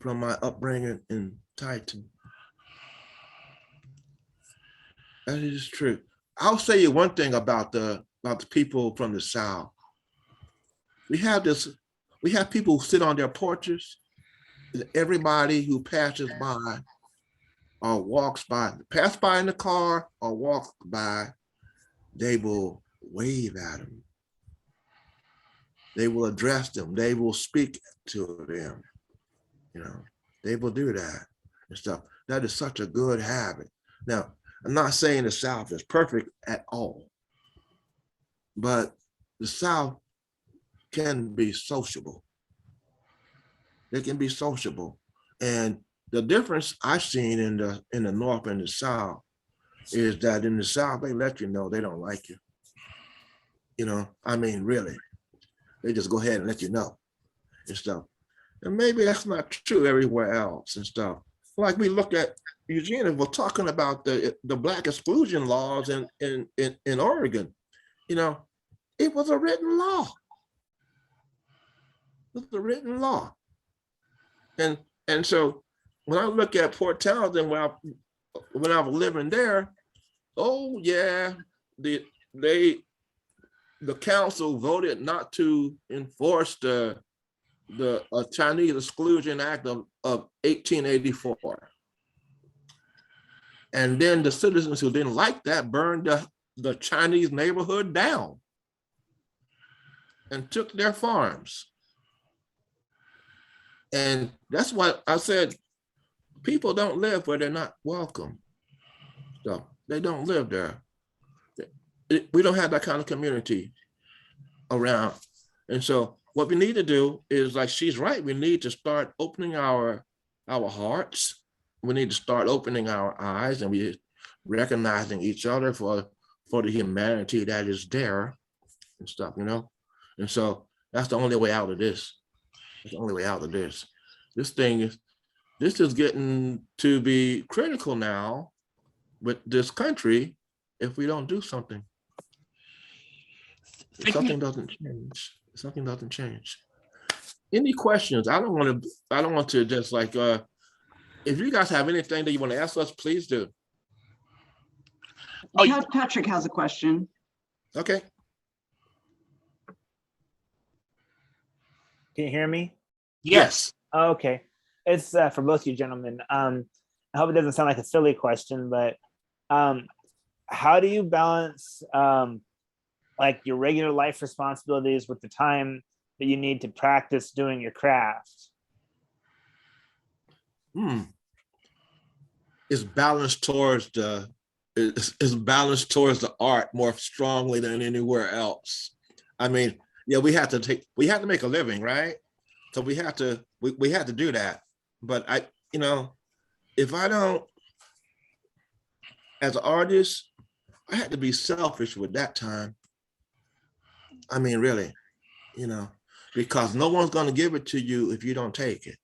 from my upbringing in Titan. That is true. I'll say you one thing about the people from the South. We have people who sit on their porches, and everybody who passes by or walks by, pass by in the car or walks by, they will wave at them. They will address them. They will speak to them. You know, they will do that and stuff. That is such a good habit. Now, I'm not saying the South is perfect at all, but the South can be sociable. They can be sociable. And the difference I've seen in the North and the South is that in the South, they let you know they don't like you. You know, I mean, really, they just go ahead and let you know and stuff. And maybe that's not true everywhere else and stuff. Like we look at Eugene, we're talking about the Black exclusion laws in Oregon. You know, it was a written law. It was a written law. And so when I look at Port Townsend, when I was living there, oh yeah, the council voted not to enforce the Chinese Exclusion Act of 1884. And then the citizens who didn't like that burned the Chinese neighborhood down and took their farms. And that's why I said, people don't live where they're not welcome. So they don't live there. We don't have that kind of community around. And so what we need to do is, like she's right, we need to start opening our hearts. We need to start opening our eyes, and we recognizing each other for the humanity that is there and stuff, you know? And so that's the only way out of this. That's the only way out of this. This is getting to be critical now with this country if we don't do something. If something doesn't change. Something doesn't change. Any questions? I don't want to just like, if you guys have anything that you want to ask us, please do. Oh, Patrick has a question. Okay. Can you hear me? Yes. Oh, okay. It's for both you gentlemen. I hope it doesn't sound like a silly question, but how do you balance like your regular life responsibilities with the time that you need to practice doing your craft? It's balanced towards the art more strongly than anywhere else. I mean, yeah, we have to make a living, right? So we have to do that. But if I don't, as an artist, I had to be selfish with that time. I mean, really, because no one's going to give it to you if you don't take it.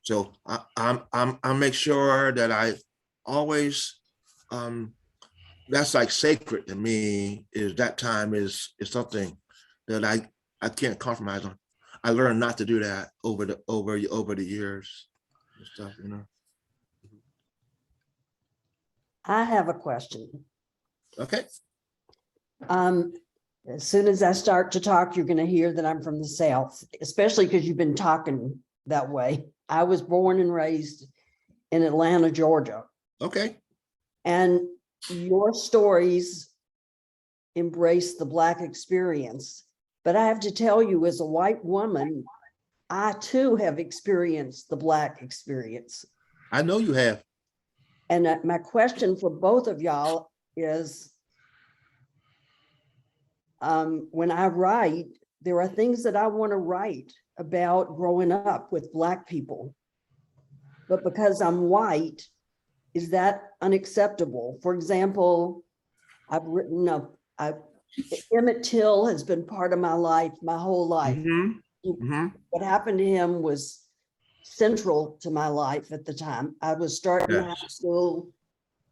So I make sure that I always, that's like sacred to me. Is that time is something that I can't compromise on. I learned not to do that over the years and stuff, I have a question. Okay. As soon as I start to talk, you're going to hear that I'm from the South, especially because you've been talking that way. I was born and raised in Atlanta, Georgia. Okay. And your stories embrace the Black experience. But I have to tell you, as a white woman, I too have experienced the Black experience. I know you have. And my question for both of y'all is, when I write, there are things that I want to write about growing up with Black people. But because I'm white, is that unacceptable? For example, I've written up, Emmett Till has been part of my life, my whole life. What happened to him was central to my life at the time. I was starting high school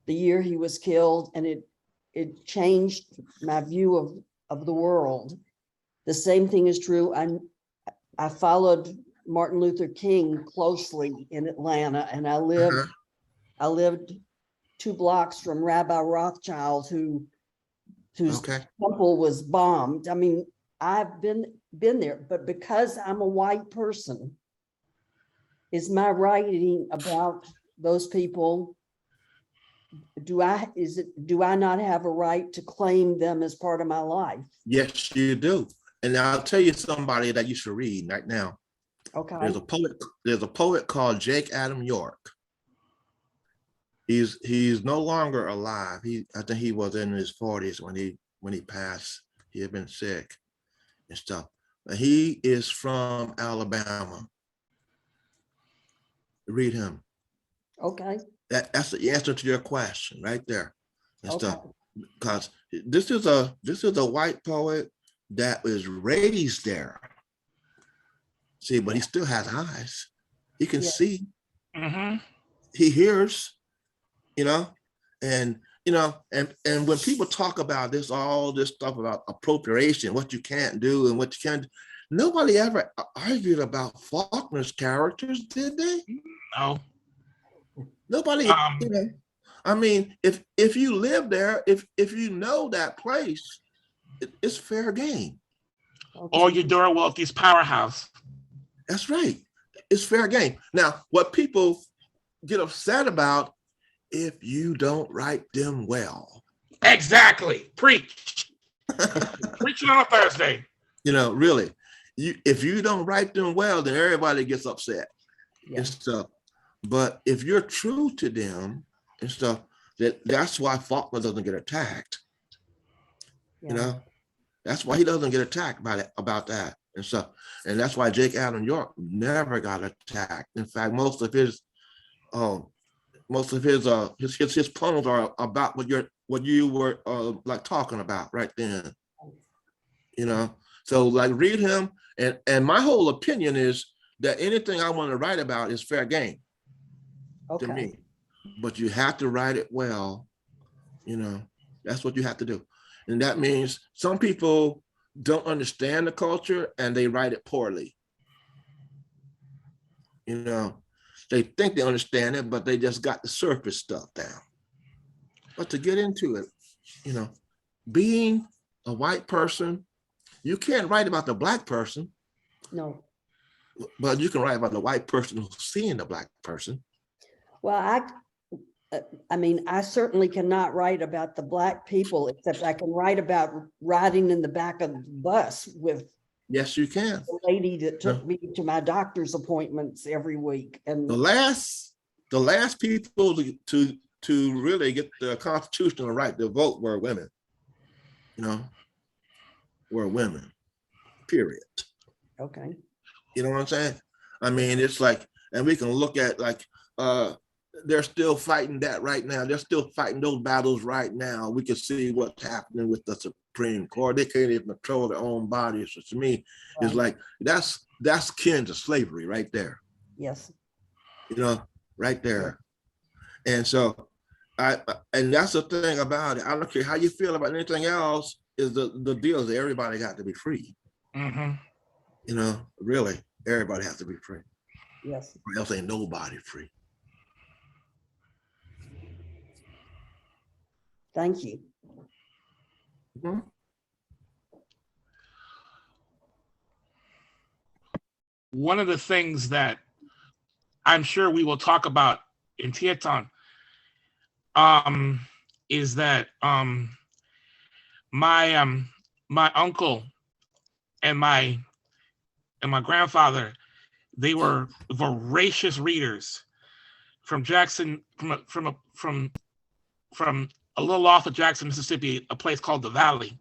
the year he was killed, and it changed my view of the world. The same thing is true. I followed Martin Luther King closely in Atlanta, and I lived 2 blocks from Rabbi Rothschild, whose temple was bombed. I mean, I've been there, but because I'm a white person, is my writing about those people, do I not have a right to claim them as part of my life? Yes, you do. And I'll tell you somebody that you should read right now. Okay. There's a poet called Jake Adam York. He's no longer alive. I think he was in his 40s when he passed. He had been sick and stuff. But he is from Alabama. Read him. Okay. That's the answer to your question right there and Okay. stuff. Because this is a white poet that was raised there. See, but he still has eyes. He can see. He hears. And when people talk about all this stuff about appropriation, what you can't do and what you can do, nobody ever argued about Faulkner's characters, did they? No. Nobody, I mean, if you live there, if you know that place, it's fair game. Or Eudora Welty's Powerhouse. That's right. It's fair game. Now, what people get upset about, if you don't write them well. Exactly. Preach. Preaching on a Thursday. Really, if you don't write them well, then everybody gets upset and stuff. But if you're true to them and stuff, that's why Faulkner doesn't get attacked. That's why he doesn't get attacked about that and stuff. And that's why Jake Adam York never got attacked. In fact, most of his poems are about what you were like talking about right then. So like read him, and my whole opinion is that anything I want to write about is fair game to me. But you have to write it well. That's what you have to do. And that means some people don't understand the culture and they write it poorly. They think they understand it, but they just got the surface stuff down. But to get into it, being a white person, you can't write about the Black person. No. But you can write about the white person who's seeing the Black person. Well, I certainly cannot write about the Black people, except I can write about riding in the back of the bus with. Yes, you can. The lady that took me to my doctor's appointments every week. And the last people to really get the constitutional right to vote were women. Were women. Period. Okay. You know what I'm saying? I mean, it's like, and we can look at they're still fighting that right now. They're still fighting those battles right now. We can see what's happening with the Supreme Court. They can't even control their own bodies. So to me, it's like that's kin to slavery right there. Yes. Right there. And so and that's the thing about it. I don't care how you feel about anything else, is the deal is that everybody got to be free. Really, everybody has to be free. Yes. Or else ain't nobody free. Thank you. One of the things that I'm sure we will talk about in Tieton is that my uncle and my grandfather, they were voracious readers from Jackson, from a little off of Jackson, Mississippi, a place called the Valley.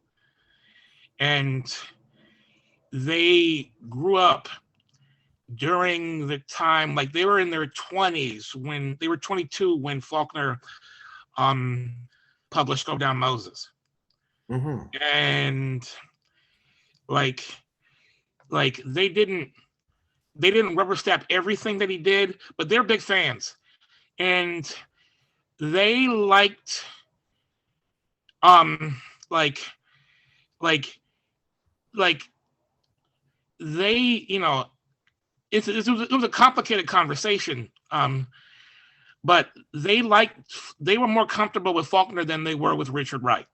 And they grew up during the time, like they were in their 20s when they were 22 when Faulkner published Go Down Moses. And like they didn't rubber stamp everything that he did, but they're big fans, and they liked they, you know, it was a complicated conversation, but they were more comfortable with Faulkner than they were with Richard Wright.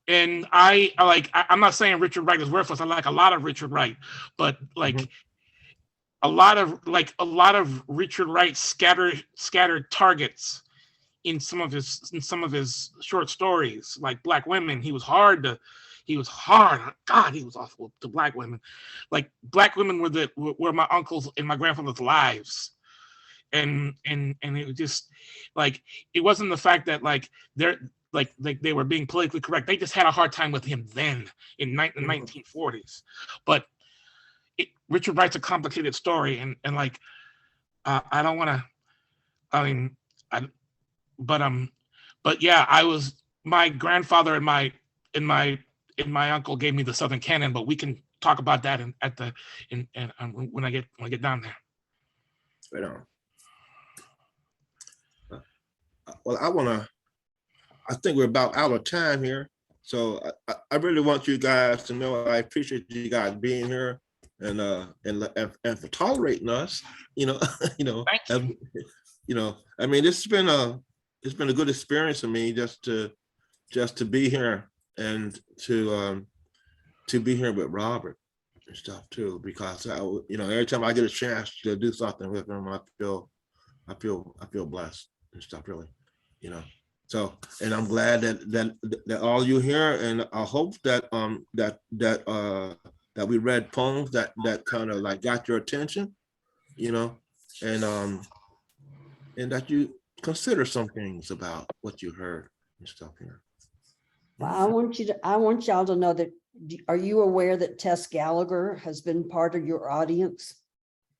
And I'm not saying Richard Wright is worthless. I like a lot of Richard Wright, but like a lot of Richard Wright's scattered targets in some of his short stories, like Black Women. He was hard. God, he was awful to Black women. Like Black women were my uncles and my grandfather's lives. And it was just like, it wasn't the fact that like they were being politically correct. They just had a hard time with him then in the 1940s. But Richard Wright's a complicated story, and like I don't want to. But yeah, my grandfather and my uncle gave me the Southern Canon, but we can talk about that when I get down there. Right on. Well, I think we're about out of time here. So I really want you guys to know I appreciate you guys being here and for tolerating us. You know, Thank you. I mean, it's been a good experience for me just to be here and to be here with Robert and stuff too, because every time I get a chance to do something with him, I feel blessed and stuff, really, So, and I'm glad that all you here, and I hope that that we read poems that kind of like got your attention, and that you consider some things about what you heard and stuff here. Well, I want y'all to know that, are you aware that Tess Gallagher has been part of your audience?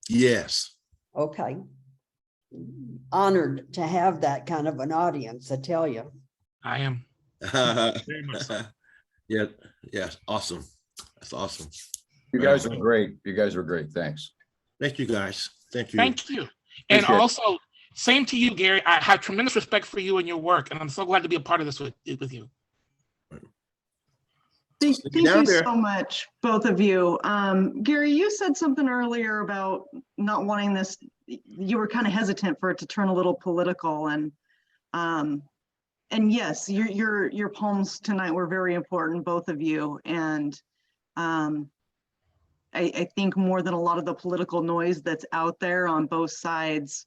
Yes. Okay. Honored to have that kind of an audience, I tell you. I am. Very much so. Yeah. Yes. Awesome. That's awesome. You guys are great. You guys are great. Thanks. Thank you, guys. Thank you. Thank you. And also, same to you, Gary. I have tremendous respect for you and your work, and I'm so glad to be a part of this with you. Thank you so much, both of you. Gary, you said something earlier about not wanting this. You were kind of hesitant for it to turn a little political, and yes, your poems tonight were very important, both of you. And I think more than a lot of the political noise that's out there on both sides,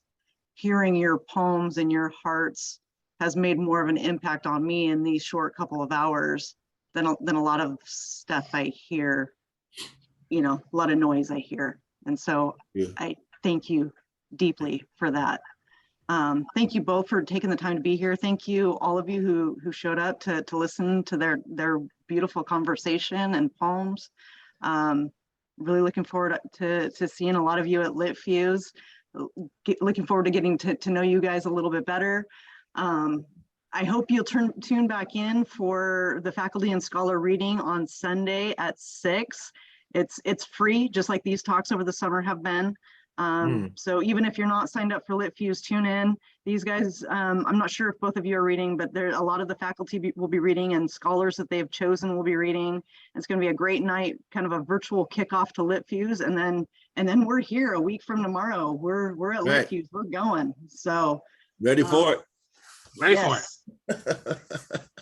hearing your poems and your hearts has made more of an impact on me in these short couple of hours than a lot of stuff I hear, a lot of noise I hear. And so I thank you deeply for that. Thank you both for taking the time to be here. Thank you, all of you who showed up to listen to their beautiful conversation and poems. Really looking forward to seeing a lot of you at LiTFUSE. Looking forward to getting to know you guys a little bit better. I hope you'll tune back in for the faculty and scholar reading on Sunday at 6. It's free, just like these talks over the summer have been. So even if you're not signed up for LiTFUSE, tune in. These guys, I'm not sure if both of you are reading, but there a lot of the faculty will be reading, and scholars that they've chosen will be reading. It's going to be a great night, kind of a virtual kickoff to LiTFUSE, and then we're here a week from tomorrow. We're at LiTFUSE. We're going. So ready for it. Ready for it.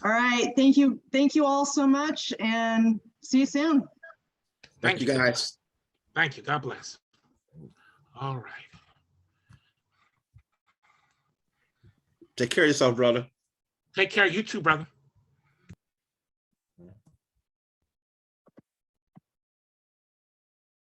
All right. Thank you all so much, and see you soon. Thank you, guys. Thank you. God bless. All right. Take care of yourself, brother. Take care. You too, brother.